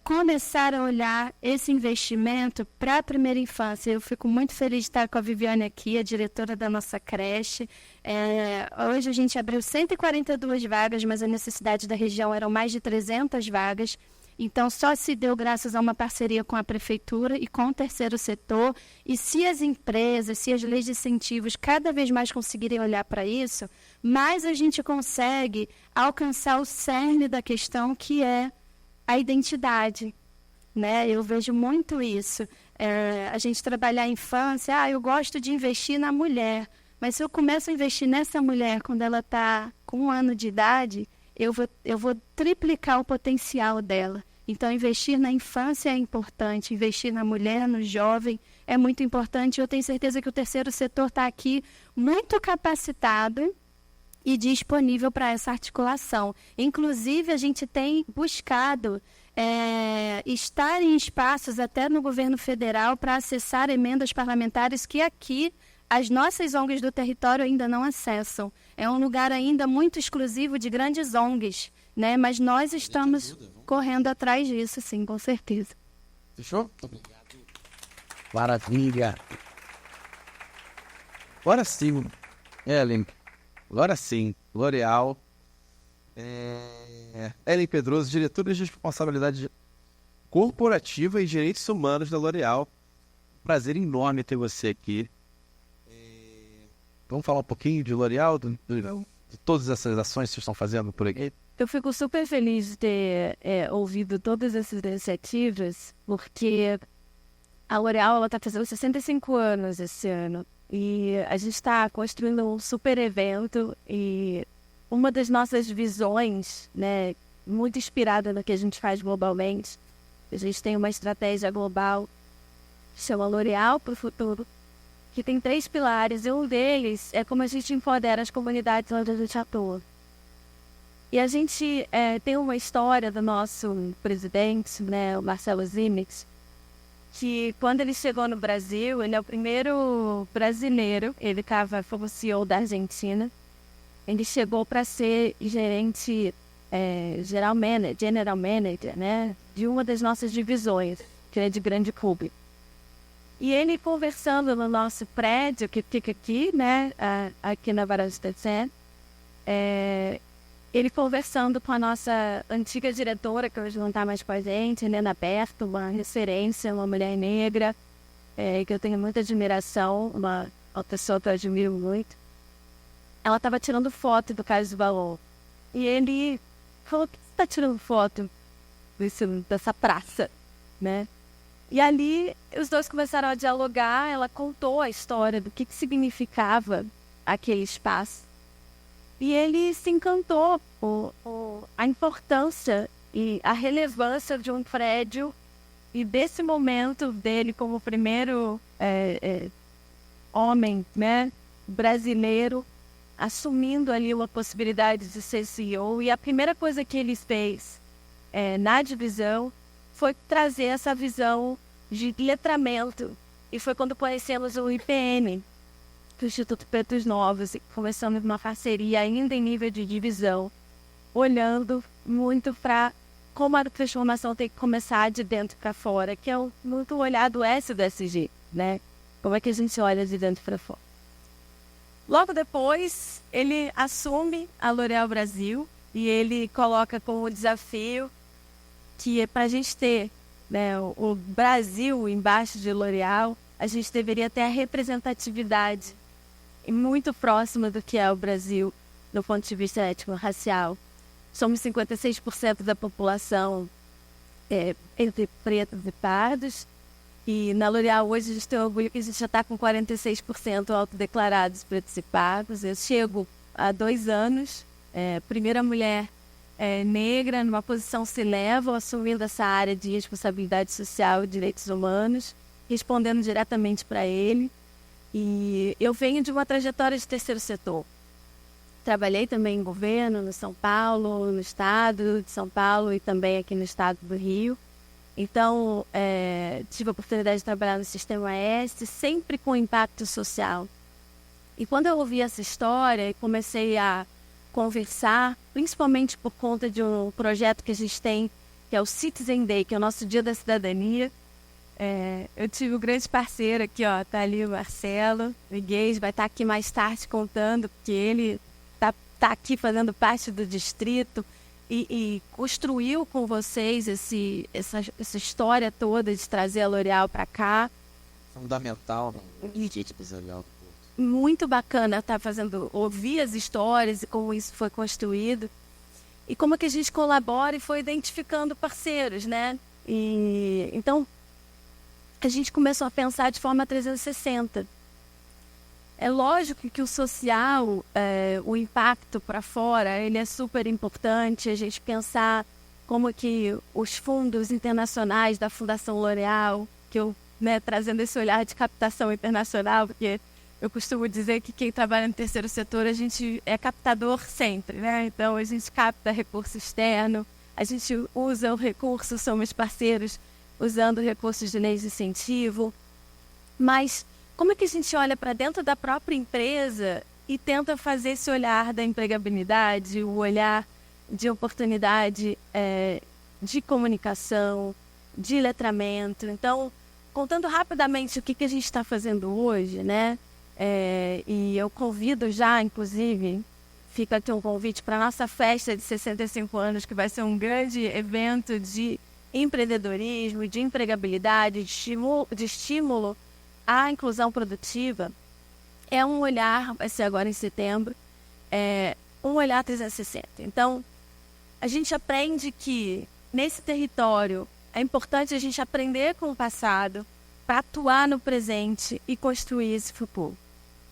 começar a olhar esse investimento para a primeira infância, eu fico muito feliz de estar com a Viviane aqui, a diretora da nossa creche. Hoje a gente abriu 142 vagas, mas a necessidade da região eram mais de 300 vagas. Então, só se deu graças a uma parceria com a Prefeitura e com o terceiro setor. E se as empresas, se as leis de incentivos cada vez mais conseguirem olhar para isso, mais a gente consegue alcançar o cerne da questão, que é a identidade, né? Eu vejo muito isso. A gente trabalhar a infância, eu gosto de investir na mulher, mas se eu começo a investir nessa mulher quando ela está com 1 ano de idade, eu vou triplicar o potencial dela. Então, investir na infância é importante, investir na mulher, no jovem, é muito importante. Eu tenho certeza que o terceiro setor está aqui muito capacitado e disponível para essa articulação. Inclusive, a gente tem buscado estar em espaços até no governo federal para acessar emendas parlamentares que aqui as nossas ONGs do território ainda não acessam. É um lugar ainda muito exclusivo de grandes ONGs, né? Mas nós estamos correndo atrás disso, sim, com certeza. Fechou? Obrigado. Maravilha. Agora sim, Ellen. Agora sim, L'Oréal. Ellen Pedroso, diretora de responsabilidade corporativa e direitos humanos da L'Oréal. Prazer enorme ter você aqui. Vamos falar um pouquinho de L'Oréal, de todas essas ações que vocês estão fazendo por aqui? Eu fico super feliz de ter ouvido todas essas iniciativas, porque a L'Oréal está fazendo 65 anos esse ano. E a gente está construindo um super evento, e uma das nossas visões, né, muito inspirada no que a gente faz globalmente, a gente tem uma estratégia global que chama L'Oréal para o Futuro, que tem 3 pilares, e um deles é como a gente empodera as comunidades onde a gente atua. E a gente tem uma história do nosso presidente, né, o Marcelo Zimex, que quando ele chegou no Brasil, ele é o primeiro brasileiro, ele foi o CEO da Argentina, ele chegou para ser gerente, general manager, né, de uma das nossas divisões, que é de grande público. E ele conversando no nosso prédio, que fica aqui, né, aqui na Varanda do Tecen, ele conversando com a nossa antiga diretora, que hoje não está mais com a gente, Helena Berto, uma referência, uma mulher negra, que eu tenho muita admiração, uma pessoa que eu admiro muito. Ela estava tirando foto do Cais do Balão. E ele falou: por que você está tirando foto dessa praça, né? E ali, os dois começaram a dialogar, ela contou a história do que significava aquele espaço. E ele se encantou por a importância e a relevância de um prédio, e desse momento dele como primeiro homem, né, brasileiro, assumindo ali uma possibilidade de ser CEO. E a primeira coisa que ele fez na divisão foi trazer essa visão de letramento. E foi quando conhecemos o IPN, do Instituto Pretos Novos, e começamos uma parceria ainda em nível de divisão, olhando muito para como a transformação tem que começar de dentro para fora, que é muito olhar do S do SG, né? Como é que a gente olha de dentro para fora. Logo depois, ele assume a L'Oréal Brasil e ele coloca como desafio que é para a gente ter, né, o Brasil embaixo de L'Oréal, a gente deveria ter a representatividade muito próxima do que é o Brasil do ponto de vista étnico-racial. Somos 56% da população entre pretos e pardos. E na L'Oréal hoje a gente tem orgulho que a gente já está com 46% autodeclarados pretos e pardos. Eu chego há 2 anos, primeira mulher negra numa posição C-level, assumindo essa área de responsabilidade social e direitos humanos, respondendo diretamente para ele. E eu venho de uma trajetória de terceiro setor. Trabalhei também em governo, no São Paulo, no estado de São Paulo e também aqui no estado do Rio. Então, tive a oportunidade de trabalhar no Sistema S, sempre com impacto social. E quando eu ouvi essa história e comecei a conversar, principalmente por conta de um projeto que a gente tem, que é o Citizen Day, que é o nosso Dia da Cidadania, eu tive um grande parceiro aqui, ó, tá ali o Marcelo Miguel, vai estar aqui mais tarde contando, porque ele tá aqui fazendo parte do distrito e construiu com vocês essa história toda de trazer a L'Oréal para cá. Fundamental, né? Muito bacana ouvir as histórias e como isso foi construído. E como é que a gente colabora e foi identificando parceiros, né? E então, a gente começou a pensar de forma 360. É lógico que o social, o impacto para fora, ele é super importante. A gente pensar como que os fundos internacionais da Fundação L'Oréal, que eu, trazendo esse olhar de captação internacional, porque eu costumo dizer que quem trabalha no terceiro setor, a gente é captador sempre, né? Então, a gente capta recurso externo, a gente usa o recurso, somos parceiros usando recursos de leis de incentivo, mas como é que a gente olha para dentro da própria empresa e tenta fazer esse olhar da empregabilidade, o olhar de oportunidade de comunicação, de letramento. Então, contando rapidamente o que a gente está fazendo hoje, né? E eu convido já, inclusive, fica aqui um convite para a nossa festa de 65 anos, que vai ser um grande evento de empreendedorismo, de empregabilidade, de estímulo à inclusão produtiva. É um olhar, vai ser agora em setembro, um olhar 360. Então, a gente aprende que nesse território é importante a gente aprender com o passado para atuar no presente e construir esse futuro,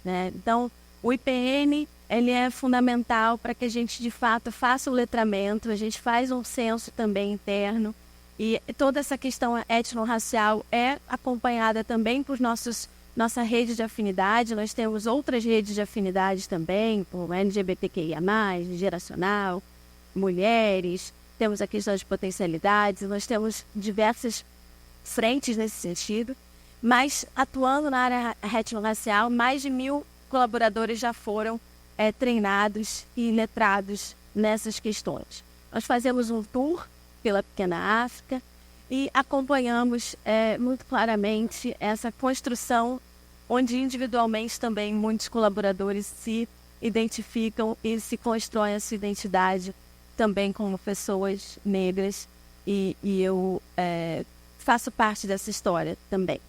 né? Então, o IPN ele é fundamental para que a gente, de fato, faça o letramento, a gente faz um censo também interno, e toda essa questão étnico-racial é acompanhada também por nossa rede de afinidade. Nós temos outras redes de afinidade também, como LGBTQIA+, geracional, mulheres, temos a questão de potencialidades, nós temos diversas frentes nesse sentido, mas atuando na área étnico-racial, mais de 1.000 colaboradores já foram treinados e letrados nessas questões. Nós fazemos um tour pela Pequena África e acompanhamos muito claramente essa construção, onde individualmente também muitos colaboradores se identificam e se constroem a sua identidade também como pessoas negras, e eu faço parte dessa história também.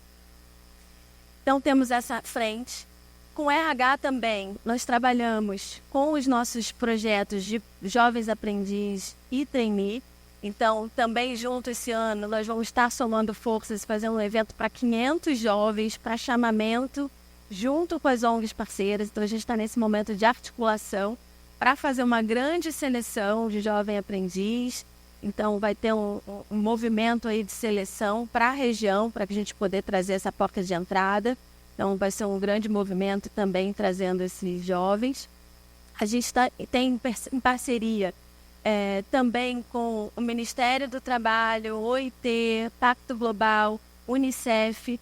Então temos essa frente. Com RH também, nós trabalhamos com os nossos projetos de jovens aprendiz e trainee. Então, também junto esse ano, nós vamos estar somando forças e fazendo um evento para 500 jovens, para chamamento, junto com as ONGs parceiras. Então, a gente está nesse momento de articulação para fazer uma grande seleção de jovem aprendiz. Então, vai ter um movimento aí de seleção para a região, para que a gente poder trazer essa porta de entrada. Então, vai ser um grande movimento também trazendo esses jovens. A gente tem em parceria também com o Ministério do Trabalho, OIT, Pacto Global, Unicef.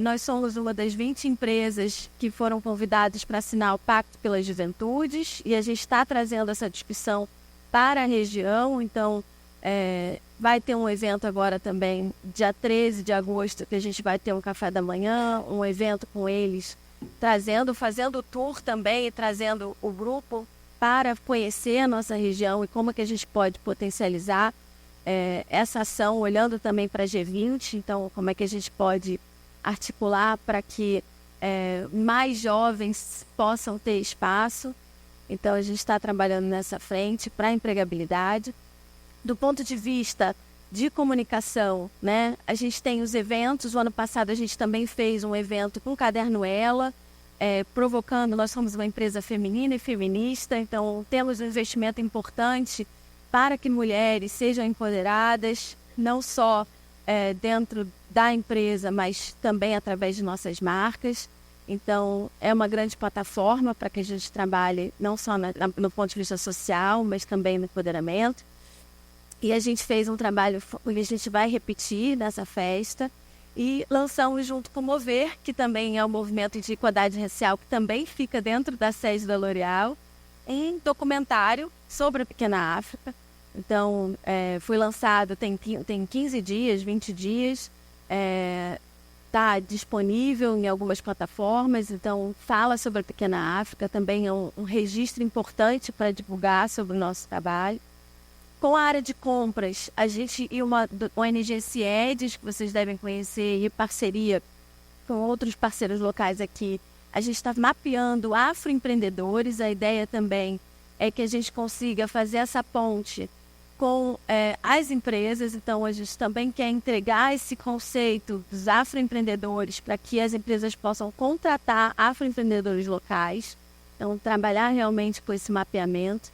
Nós somos uma das 20 empresas que foram convidadas para assinar o Pacto pelas Juventudes, e a gente está trazendo essa discussão para a região. Então, Vai ter um evento agora também, dia 13 de agosto, que a gente vai ter um café da manhã, um evento com eles, fazendo o tour também e trazendo o grupo para conhecer a nossa região e como que a gente pode potencializar essa ação, olhando também para a G20, então como é que a gente pode articular para que mais jovens possam ter espaço. Então a gente está trabalhando nessa frente para a empregabilidade. Do ponto de vista de comunicação, né, a gente tem os eventos. O ano passado a gente também fez um evento com o Caderno Ela, provocando, nós somos uma empresa feminina e feminista, então temos um investimento importante para que mulheres sejam empoderadas, não só dentro da empresa, mas também através de nossas marcas. Então, é uma grande plataforma para que a gente trabalhe não só no ponto de vista social, mas também no empoderamento. E a gente fez um trabalho que a gente vai repetir nessa festa. E lançamos junto com o Mover, que também é um movimento de igualdade racial, que também fica dentro da sede da L'Oréal, um documentário sobre a Pequena África. Então, foi lançado, tem 15 dias, 20 dias, está disponível em algumas plataformas, então fala sobre a Pequena África, também é um registro importante para divulgar sobre o nosso trabalho. Com a área de compras, a gente e uma ONG CIEDES, que vocês devem conhecer, e parceria com outros parceiros locais aqui, a gente está mapeando afroempreendedores. A ideia também é que a gente consiga fazer essa ponte com as empresas. Então, a gente também quer entregar esse conceito dos afroempreendedores para que as empresas possam contratar afroempreendedores locais. Então, trabalhar realmente com esse mapeamento.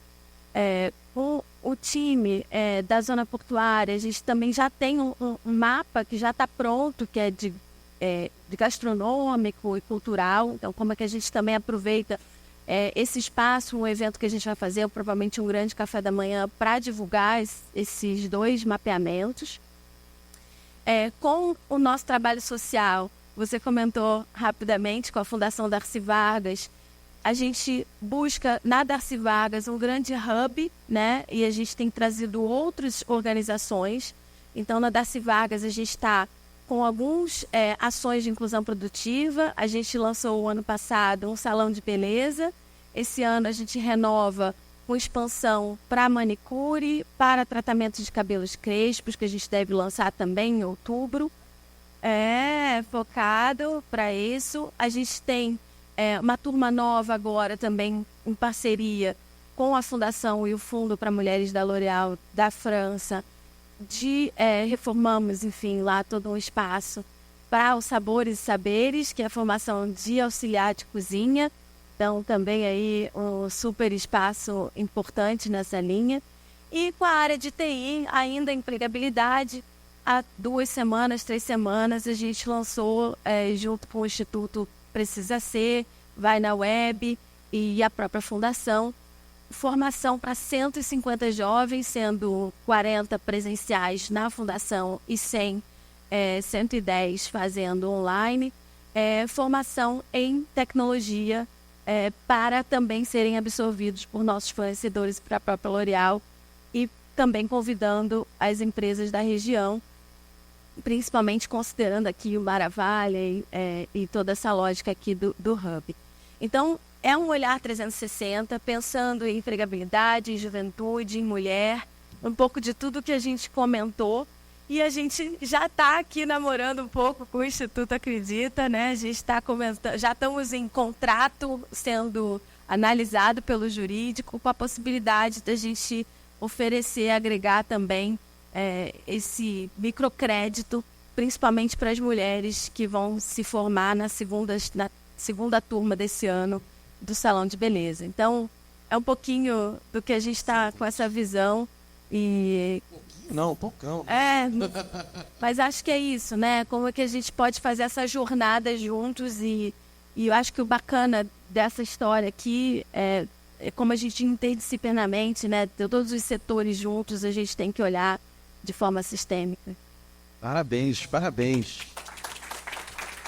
Com o time da zona portuária, a gente também já tem um mapa que já está pronto, que é de gastronômico e cultural. Então, como é que a gente também aproveita esse espaço, um evento que a gente vai fazer, provavelmente um grande café da manhã, para divulgar esses 2 mapeamentos. Com o nosso trabalho social, você comentou rapidamente com a Fundação Darcy Vargas, a gente busca na Darcy Vargas um grande hub, né? E a gente tem trazido outras organizações. Então, na Darcy Vargas, a gente está com algumas ações de inclusão produtiva. A gente lançou o ano passado um salão de beleza. Esse ano a gente renova com expansão para manicure, para tratamento de cabelos crespos, que a gente deve lançar também em outubro. Focado para isso. A gente tem uma turma nova agora também em parceria com a Fundação e o Fundo para Mulheres da L'Oréal da França. Reformamos, enfim, lá todo um espaço para os Sabores e Saberes, que é a formação de auxiliar de cozinha. Então, também aí um super espaço importante nessa linha. E com a área de TI, ainda empregabilidade, há 2 semanas, 3 semanas, a gente lançou, junto com o Instituto Precisa Ser, Vai na Web e a própria Fundação, formação para 150 jovens, sendo 40 presenciais na Fundação e 110 fazendo online, formação em tecnologia para também serem absorvidos por nossos fornecedores para a própria L'Oréal e também convidando as empresas da região, principalmente considerando aqui o Maravilha e toda essa lógica aqui do Hub. Então, é um olhar 360, pensando em empregabilidade, em juventude, em mulher, um pouco de tudo que a gente comentou. E a gente já está aqui namorando um pouco com o Instituto Acredita, né? A gente está comentando, já estamos em contrato sendo analisado pelo jurídico, com a possibilidade da gente oferecer, agregar também esse microcrédito, principalmente para as mulheres que vão se formar na segunda turma desse ano do Salão de Beleza. Então, é um pouquinho do que a gente está com essa visão. E não, um poucão. Mas acho que é isso, né? Como é que a gente pode fazer essa jornada juntos e eu acho que o bacana dessa história aqui é como a gente interdisciplinarmente, né? Todos os setores juntos, a gente tem que olhar de forma sistêmica. Parabéns, parabéns.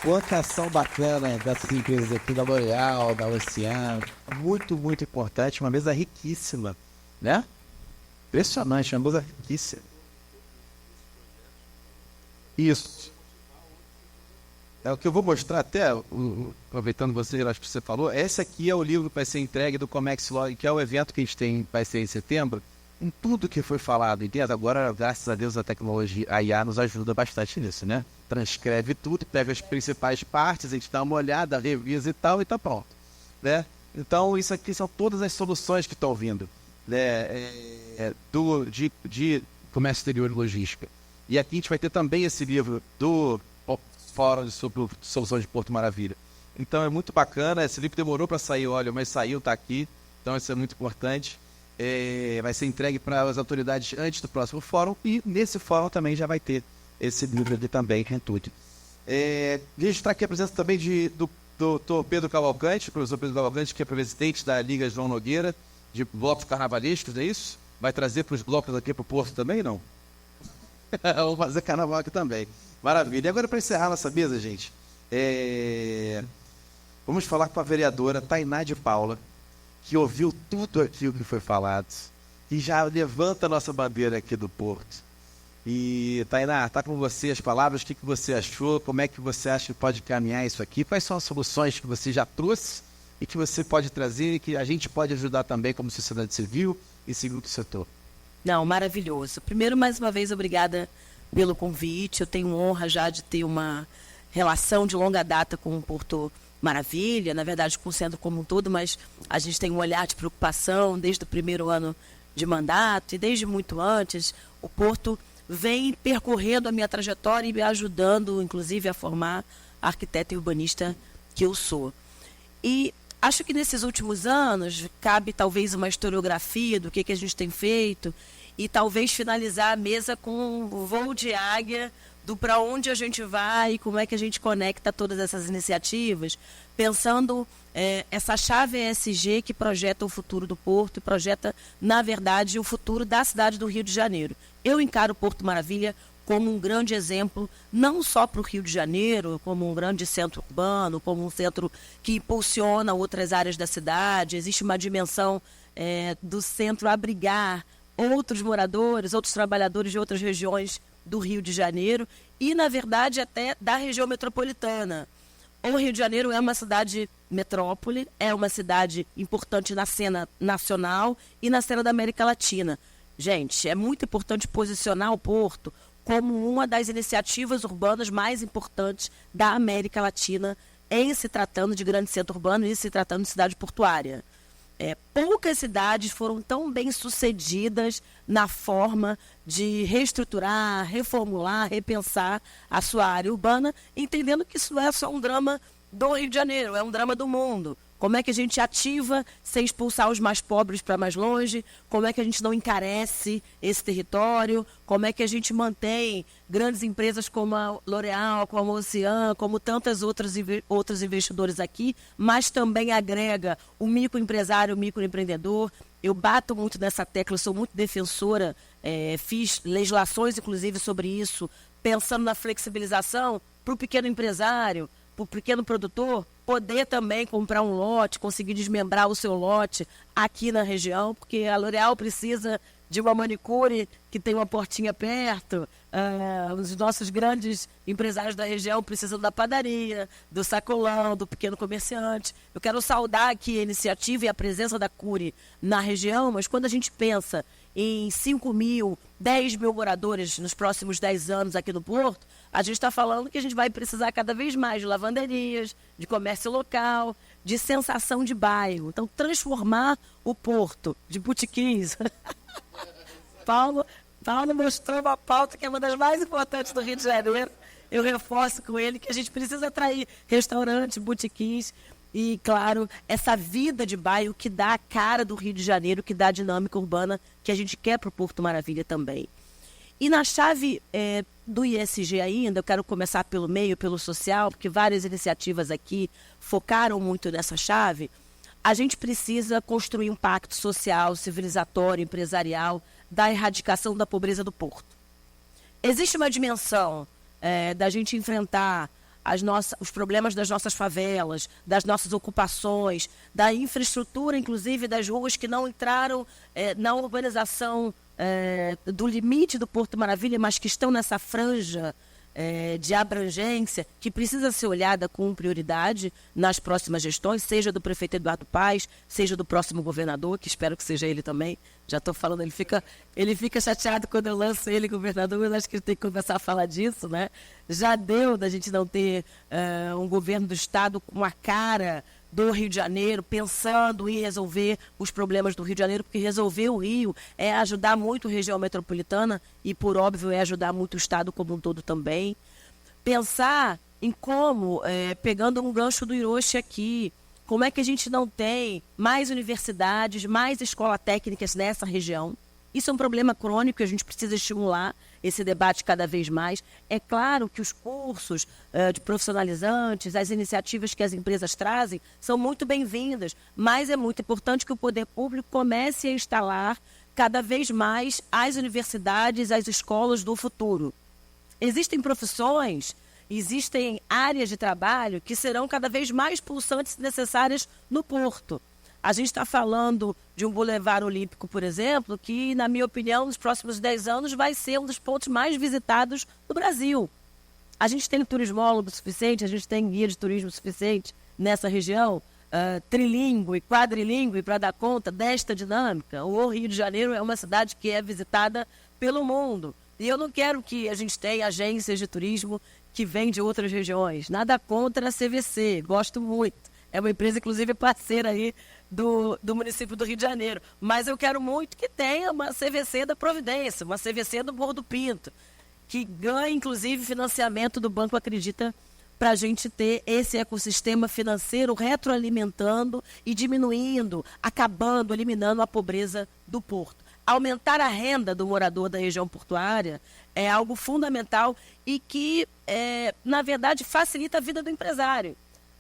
Quanta ação bacana dessas empresas aqui, da L'Oréal, da Ocean. Muito, muito importante. Uma mesa riquíssima, né? Impressionante, uma coisa riquíssima. Isso. É o que eu vou mostrar até, aproveitando você, acho que você falou, esse aqui é o livro que vai ser entregue do Comex Law, que é o evento que a gente vai ser em setembro, em tudo que foi falado, entende? Agora, graças a Deus, a tecnologia, a IA nos ajuda bastante nisso, né? Transcreve tudo, pega as principais partes, a gente dá uma olhada, revisa e tal, e tá pronto, né? Então, isso aqui são todas as soluções que estão vindo, né? De comércio exterior e logística. E aqui a gente vai ter também esse livro do Fórum sobre Soluções de Porto Maravilha. Então é muito bacana, esse livro demorou para sair, olha, mas saiu, está aqui, então isso é muito importante. Vai ser entregue para as autoridades antes do próximo fórum, e nesse fórum também já vai ter esse livro aqui também, Rentude. Registrar aqui a presença também do Dr. Pedro Cavalcante, professor Pedro Cavalcante, que é presidente da Liga João Nogueira, de blocos carnavalescos, é isso? Vai trazer para os blocos aqui para o Porto também, não? Vamos fazer carnaval aqui também. Maravilha. E agora, para encerrar nossa mesa, gente, vamos falar com a vereadora Tainá de Paula, que ouviu tudo aquilo que foi falado e já levanta a nossa bandeira aqui do Porto. E, Tainá, está com você as palavras, o que você achou, como é que você acha que pode caminhar isso aqui, quais são as soluções que você já trouxe e que você pode trazer e que a gente pode ajudar também como sociedade civil e segundo setor. Não, maravilhoso. Primeiro, mais uma vez, obrigada pelo convite. Eu tenho honra já de ter uma relação de longa data com o Porto Maravilha, na verdade com o centro como um todo, mas a gente tem um olhar de preocupação desde o primeiro ano de mandato e desde muito antes. O Porto vem percorrendo a minha trajetória e me ajudando, inclusive, a formar a arquiteta e urbanista que eu sou. E acho que nesses últimos anos cabe talvez uma historiografia do que a gente tem feito e talvez finalizar a mesa com o voo de águia do para onde a gente vai e como é que a gente conecta todas essas iniciativas, pensando essa chave ESG que projeta o futuro do Porto e projeta, na verdade, o futuro da cidade do Rio de Janeiro. Eu encaro o Porto Maravilha como um grande exemplo, não só para o Rio de Janeiro, como um grande centro urbano, como um centro que impulsiona outras áreas da cidade. Existe uma dimensão do centro abrigar outros moradores, outros trabalhadores de outras regiões do Rio de Janeiro e, na verdade, até da região metropolitana. O Rio de Janeiro é uma cidade metrópole, é uma cidade importante na cena nacional e na cena da América Latina. Gente, é muito importante posicionar o Porto como uma das iniciativas urbanas mais importantes da América Latina em se tratando de grande centro urbano e se tratando de cidade portuária. Poucas cidades foram tão bem sucedidas na forma de reestruturar, reformular, repensar a sua área urbana, entendendo que isso não é só um drama do Rio de Janeiro, é um drama do mundo. Como é que a gente ativa sem expulsar os mais pobres para mais longe? Como é que a gente não encarece esse território? Como é que a gente mantém grandes empresas como a L'Oréal, como a Ocean, como tantas outros investidores aqui, mas também agrega o microempresário, o microempreendedor. Eu bato muito nessa tecla, eu sou muito defensora, fiz legislações, inclusive, sobre isso, pensando na flexibilização para o pequeno empresário, para o pequeno produtor, poder também comprar um lote, conseguir desmembrar o seu lote aqui na região, porque a L'Oréal precisa de uma manicure que tem uma portinha perto, os nossos grandes empresários da região precisam da padaria, do sacolão, do pequeno comerciante. Eu quero saudar aqui a iniciativa e a presença da Cure na região, mas quando a gente pensa em 5 mil, 10 mil moradores nos próximos 10 anos aqui no Porto, a gente está falando que a gente vai precisar cada vez mais de lavanderias, de comércio local, de sensação de bairro. Então, transformar o Porto de boutiquins. Paulo mostrou uma pauta que é uma das mais importantes do Rio de Janeiro. Eu reforço com ele que a gente precisa atrair restaurantes, boutiquins e, claro, essa vida de bairro que dá a cara do Rio de Janeiro, que dá a dinâmica urbana que a gente quer para o Porto Maravilha também. E na chave do ISG ainda, eu quero começar pelo meio, pelo social, porque várias iniciativas aqui focaram muito nessa chave. A gente precisa construir um pacto social, civilizatório, empresarial, da erradicação da pobreza do Porto. Existe uma dimensão da gente enfrentar os problemas das nossas favelas, das nossas ocupações, da infraestrutura, inclusive, das ruas que não entraram na urbanização do limite do Porto Maravilha, mas que estão nessa franja de abrangência, que precisa ser olhada com prioridade nas próximas gestões, seja do prefeito Eduardo Paes, seja do próximo governador, que espero que seja ele também. Já estou falando, ele fica chateado quando eu lanço ele governador, mas acho que ele tem que começar a falar disso, né? Já deu da gente não ter um governo do estado com a cara do Rio de Janeiro, pensando em resolver os problemas do Rio de Janeiro, porque resolver o Rio é ajudar muito a região metropolitana e, por óbvio, é ajudar muito o estado como um todo também. Pensar em como, pegando um gancho do Hiroshi aqui, como é que a gente não tem mais universidades, mais escolas técnicas nessa região. Isso é um problema crônico e a gente precisa estimular esse debate cada vez mais. É claro que os cursos de profissionalizantes, as iniciativas que as empresas trazem, são muito bem-vindas, mas é muito importante que o poder público comece a instalar cada vez mais as universidades, as escolas do futuro. Existem profissões, existem áreas de trabalho que serão cada vez mais pulsantes e necessárias no Porto. A gente está falando de um Boulevard Olímpico, por exemplo, que, na minha opinião, nos próximos 10 anos vai ser um dos pontos mais visitados do Brasil. A gente tem turismólogo suficiente, a gente tem guia de turismo suficiente nessa região, trilíngue, quadrilíngue, para dar conta desta dinâmica. O Rio de Janeiro é uma cidade que é visitada pelo mundo. E eu não quero que a gente tenha agências de turismo que vêm de outras regiões. Nada contra a CVC, gosto muito. É uma empresa, inclusive, parceira aí do município do Rio de Janeiro. Mas eu quero muito que tenha uma CVC da Providência, uma CVC do Morro do Pinto, que ganhe, inclusive, financiamento do Banco Acredita, para a gente ter esse ecossistema financeiro retroalimentando e diminuindo, acabando, eliminando a pobreza do Porto. Aumentar a renda do morador da região portuária é algo fundamental e que, na verdade, facilita a vida do empresário.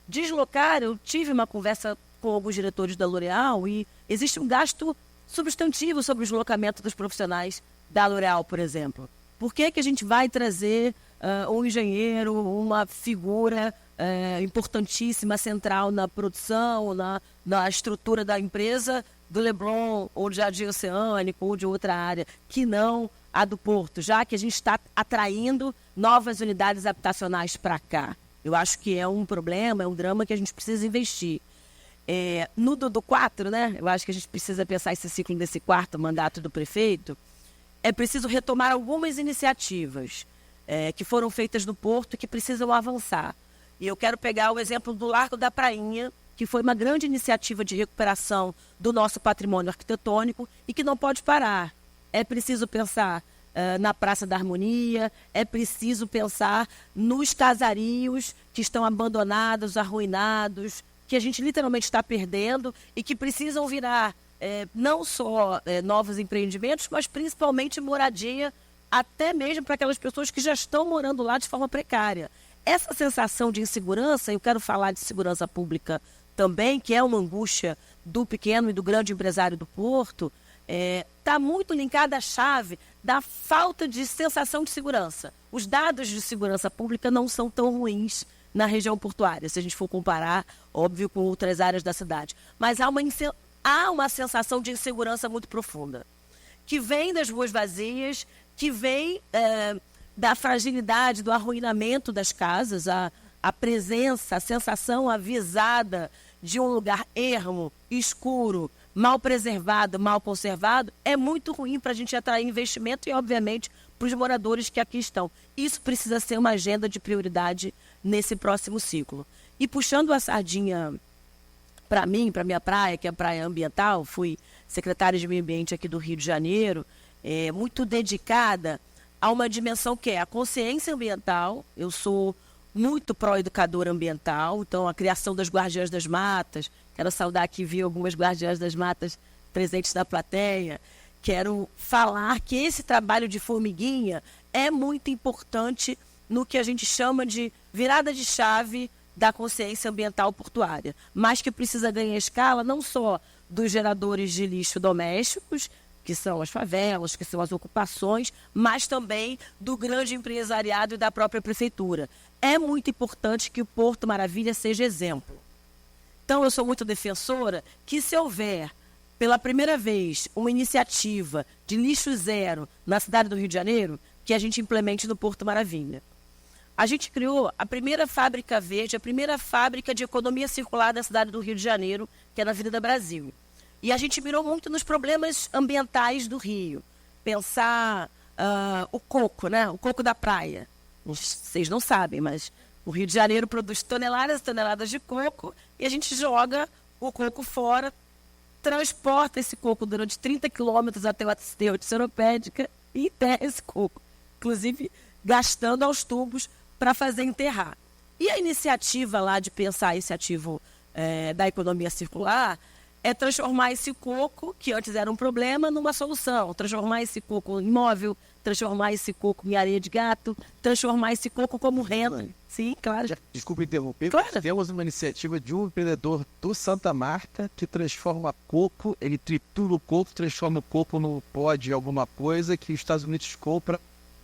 Deslocar, eu tive uma conversa com alguns diretores da L'Oréal e existe um gasto substantivo sobre o deslocamento dos profissionais da L'Oréal, por exemplo. Por que a gente vai trazer um engenheiro, uma figura importantíssima, central na produção, na estrutura da empresa, do Leblon, ou de Jardim Oceânico, ou de outra área, que não a do Porto, já que a gente está atraindo novas unidades habitacionais para cá? Eu acho que é um problema, é um drama que a gente precisa investir. No do 4, né? Eu acho que a gente precisa pensar esse ciclo desse 4º mandato do prefeito. É preciso retomar algumas iniciativas que foram feitas no Porto e que precisam avançar. E eu quero pegar o exemplo do Largo da Prainha, que foi uma grande iniciativa de recuperação do nosso patrimônio arquitetônico e que não pode parar. É preciso pensar na Praça da Harmonia, é preciso pensar nos casarios que estão abandonados, arruinados, que a gente literalmente está perdendo e que precisam virar não só novos empreendimentos, mas principalmente moradia, até mesmo para aquelas pessoas que já estão morando lá de forma precária. Essa sensação de insegurança, eu quero falar de segurança pública também, que é uma angústia do pequeno e do grande empresário do Porto, está muito linkada à chave da falta de sensação de segurança. Os dados de segurança pública não são tão ruins na região portuária, se a gente for comparar, óbvio, com outras áreas da cidade. Mas há uma sensação de insegurança muito profunda, que vem das ruas vazias, que vem da fragilidade, do arruinamento das casas, a presença, a sensação avisada de um lugar ermo, escuro, mal preservado, mal conservado, é muito ruim para a gente atrair investimento e, obviamente, para os moradores que aqui estão. Isso precisa ser uma agenda de prioridade nesse próximo ciclo. E puxando a sardinha para mim, para a minha praia, que é a praia ambiental, fui secretária de Meio Ambiente aqui do Rio de Janeiro, muito dedicada a uma dimensão que é a consciência ambiental. Eu sou muito pró-educadora ambiental, então a criação das Guardiãs das Matas, quero saudar aqui, vi algumas Guardiãs das Matas presentes na plateia, quero falar que esse trabalho de formiguinha é muito importante no que a gente chama de virada de chave da consciência ambiental portuária, mas que precisa ganhar escala não só dos geradores de lixo domésticos, que são as favelas, que são as ocupações, mas também do grande empresariado e da própria prefeitura. É muito importante que o Porto Maravilha seja exemplo. Então, eu sou muito defensora que, se houver pela primeira vez, uma iniciativa de lixo zero na cidade do Rio de Janeiro, que a gente implemente no Porto Maravilha. A gente criou a primeira fábrica verde, a primeira fábrica de economia circular da cidade do Rio de Janeiro, que é na Avenida Brasil. E a gente mirou muito nos problemas ambientais do Rio. Pensar o coco, né? O coco da praia. Vocês não sabem, mas o Rio de Janeiro produz toneladas e toneladas de coco e a gente joga o coco fora, transporta esse coco durante 30 quilômetros até o aterro de Seropédica e enterra esse coco. Inclusive, gastando aos tubos para fazer enterrar. E a iniciativa lá de pensar esse ativo da economia circular é transformar esse coco, que antes era um problema, numa solução. Transformar esse coco em móvel, transformar esse coco em areia de gato, transformar esse coco como renda. Sim, claro. Desculpa interromper, Claro. temos uma iniciativa de um empreendedor do Santa Marta que transforma coco, ele tritura o coco, transforma o coco no pó de alguma coisa que os Estados Unidos compra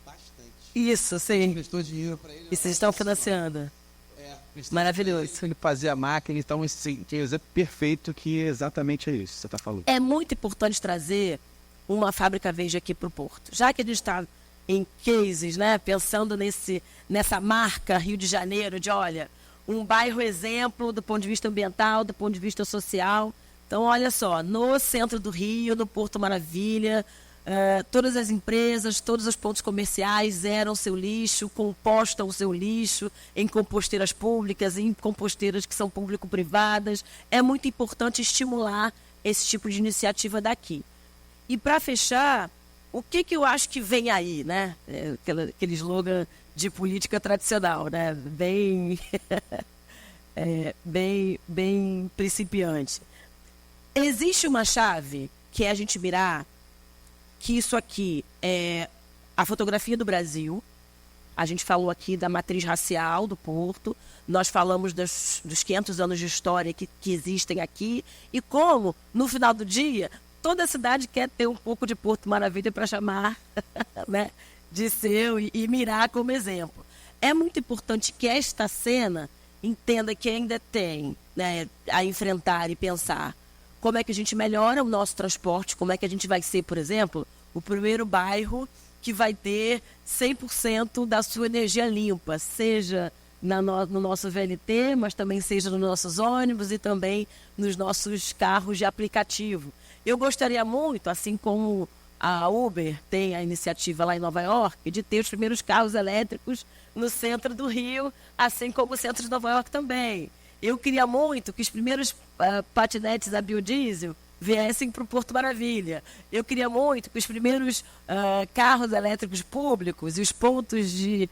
bastante. Isso, sim. Prestou dinheiro para ele. E vocês estão financiando. Maravilhoso. Ele fazia a máquina, então esse exemplo perfeito que exatamente é isso que você está falando. É muito importante trazer uma fábrica verde aqui para o Porto. Já que a gente está em cases, né, pensando nessa marca Rio de Janeiro, de, olha, um bairro exemplo do ponto de vista ambiental, do ponto de vista social. Então, olha só, no centro do Rio, no Porto Maravilha, todas as empresas, todos os pontos comerciais zeram seu lixo, compostam o seu lixo em composteiras públicas, em composteiras que são público-privadas. É muito importante estimular esse tipo de iniciativa daqui. E para fechar, o que eu acho que vem aí, né? Aquele slogan de política tradicional, né? Bem principiante. Existe uma chave que é a gente mirar que isso aqui é a fotografia do Brasil. A gente falou aqui da matriz racial do Porto, nós falamos dos 500 anos de história que existem aqui e como, no final do dia, toda a cidade quer ter um pouco de Porto Maravilha para chamar né, de seu e mirar como exemplo. É muito importante que esta cena entenda que ainda tem, né, a enfrentar e pensar como é que a gente melhora o nosso transporte, como é que a gente vai ser, por exemplo, o primeiro bairro que vai ter 100% da sua energia limpa, seja no nosso VLT, mas também seja nos nossos ônibus e também nos nossos carros de aplicativo. Eu gostaria muito, assim como a Uber tem a iniciativa lá em Nova York, de ter os primeiros carros elétricos no centro do Rio, assim como o centro de Nova York também. Eu queria muito que os primeiros patinetes a biodiesel viessem para o Porto Maravilha. Eu queria muito que os primeiros carros elétricos públicos e os pontos de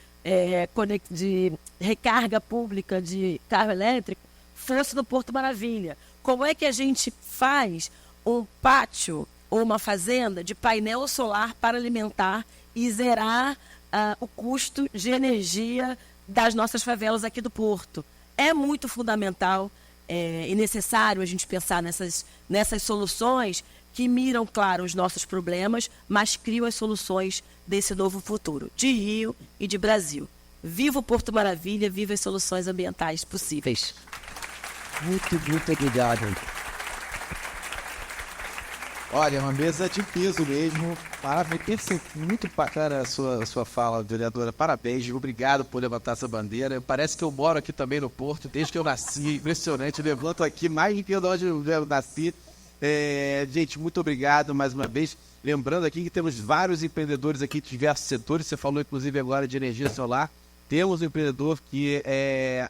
recarga pública de carro elétrico fossem no Porto Maravilha. Como é que a gente faz um pátio ou uma fazenda de painel solar para alimentar e zerar o custo de energia das nossas favelas aqui do Porto? É muito fundamental e necessário a gente pensar nessas soluções que miram, claro, os nossos problemas, mas criam as soluções desse novo futuro, de Rio e de Brasil. Viva o Porto Maravilha, viva as soluções ambientais possíveis. Muito obrigado. Olha, uma mesa de peso mesmo. Muito bacana a sua fala, vereadora. Parabéns, obrigado por levantar essa bandeira. Parece que eu moro aqui também no Porto, desde que eu nasci. Impressionante, eu levanto aqui mais do que onde eu nasci. Gente, muito obrigado mais uma vez. Lembrando aqui que temos vários empreendedores aqui de diversos setores. Você falou, inclusive, agora de energia solar. Temos um empreendedor que é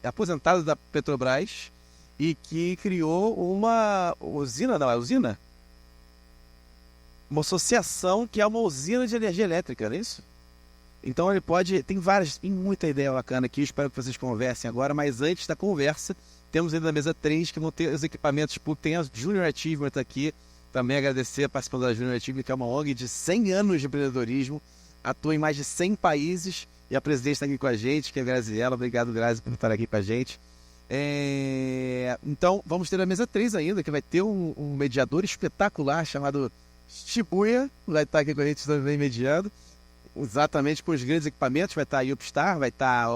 aposentado da Petrobras e que criou uma usina, não é usina? Uma associação que é uma usina de energia elétrica, não é isso? Então ele tem muita ideia bacana aqui, espero que vocês conversem agora, mas antes da conversa, temos ainda na mesa 3 que vão ter os equipamentos, tem a Junior Achievement aqui, também agradecer a participação da Junior Achievement, que é uma ONG de 100 anos de empreendedorismo, atua em mais de 100 países, e a presidente está aqui com a gente, que é a Graziella. Obrigado, Grazi, por estar aqui com a gente. Então, vamos ter a mesa 3 ainda, que vai ter um mediador espetacular chamado Shibuya, vai estar aqui com a gente também mediando, exatamente com os grandes equipamentos. Vai estar a Upstar, vai estar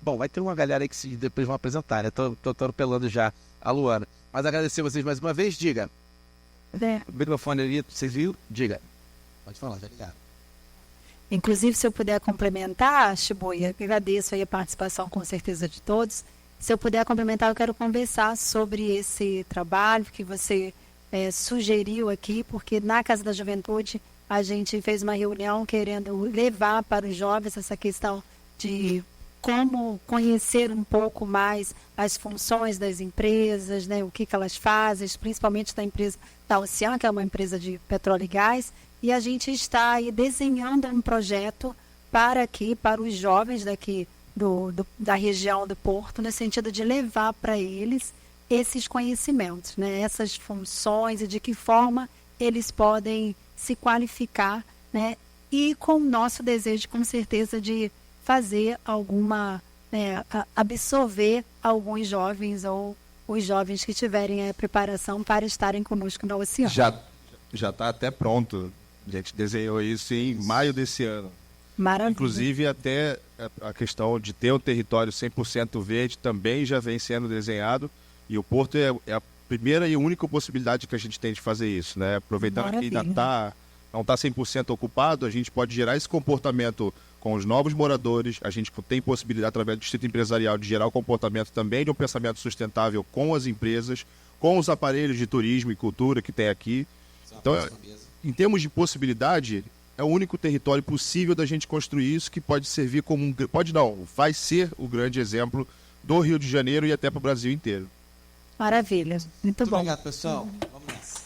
vai ter uma galera aí que depois vão apresentar, né? Tô atropelando já a Luana. Mas agradecer vocês mais uma vez, diga. O microfone ali, vocês viram? Diga. Pode falar, já ligado. Inclusive, se eu puder complementar, Shibuya, agradeço aí a participação com certeza de todos. Se eu puder complementar, eu quero conversar sobre esse trabalho que você sugeriu aqui, porque na Casa da Juventude a gente fez uma reunião querendo levar para os jovens essa questão de como conhecer um pouco mais as funções das empresas, né, o que elas fazem, principalmente da empresa da Ocean, que é uma empresa de petróleo e gás, e a gente está aí desenhando um projeto para os jovens daqui da região do Porto, no sentido de levar para eles esses conhecimentos, né, essas funções e de que forma eles podem se qualificar, né, e com o nosso desejo, com certeza, de fazer absorver alguns jovens ou os jovens que tiverem a preparação para estarem conosco na Ocean. Já está até pronto. A gente desenhou isso em maio desse ano. Maravilha. Inclusive, até a questão de ter um território 100% verde também já vem sendo desenhado. E o Porto é a primeira e única possibilidade que a gente tem de fazer isso, né? Aproveitando que ainda não está 100% ocupado, a gente pode gerar esse comportamento com os novos moradores. A gente tem possibilidade, através do Distrito Empresarial, de gerar o comportamento também de um pensamento sustentável com as empresas, com os aparelhos de turismo e cultura que tem aqui. Então, em termos de possibilidade, é o único território possível da gente construir isso, que pode servir como vai ser o grande exemplo do Rio de Janeiro e até para o Brasil inteiro. Maravilha. Muito bom. Obrigado, pessoal. Vamos nessa.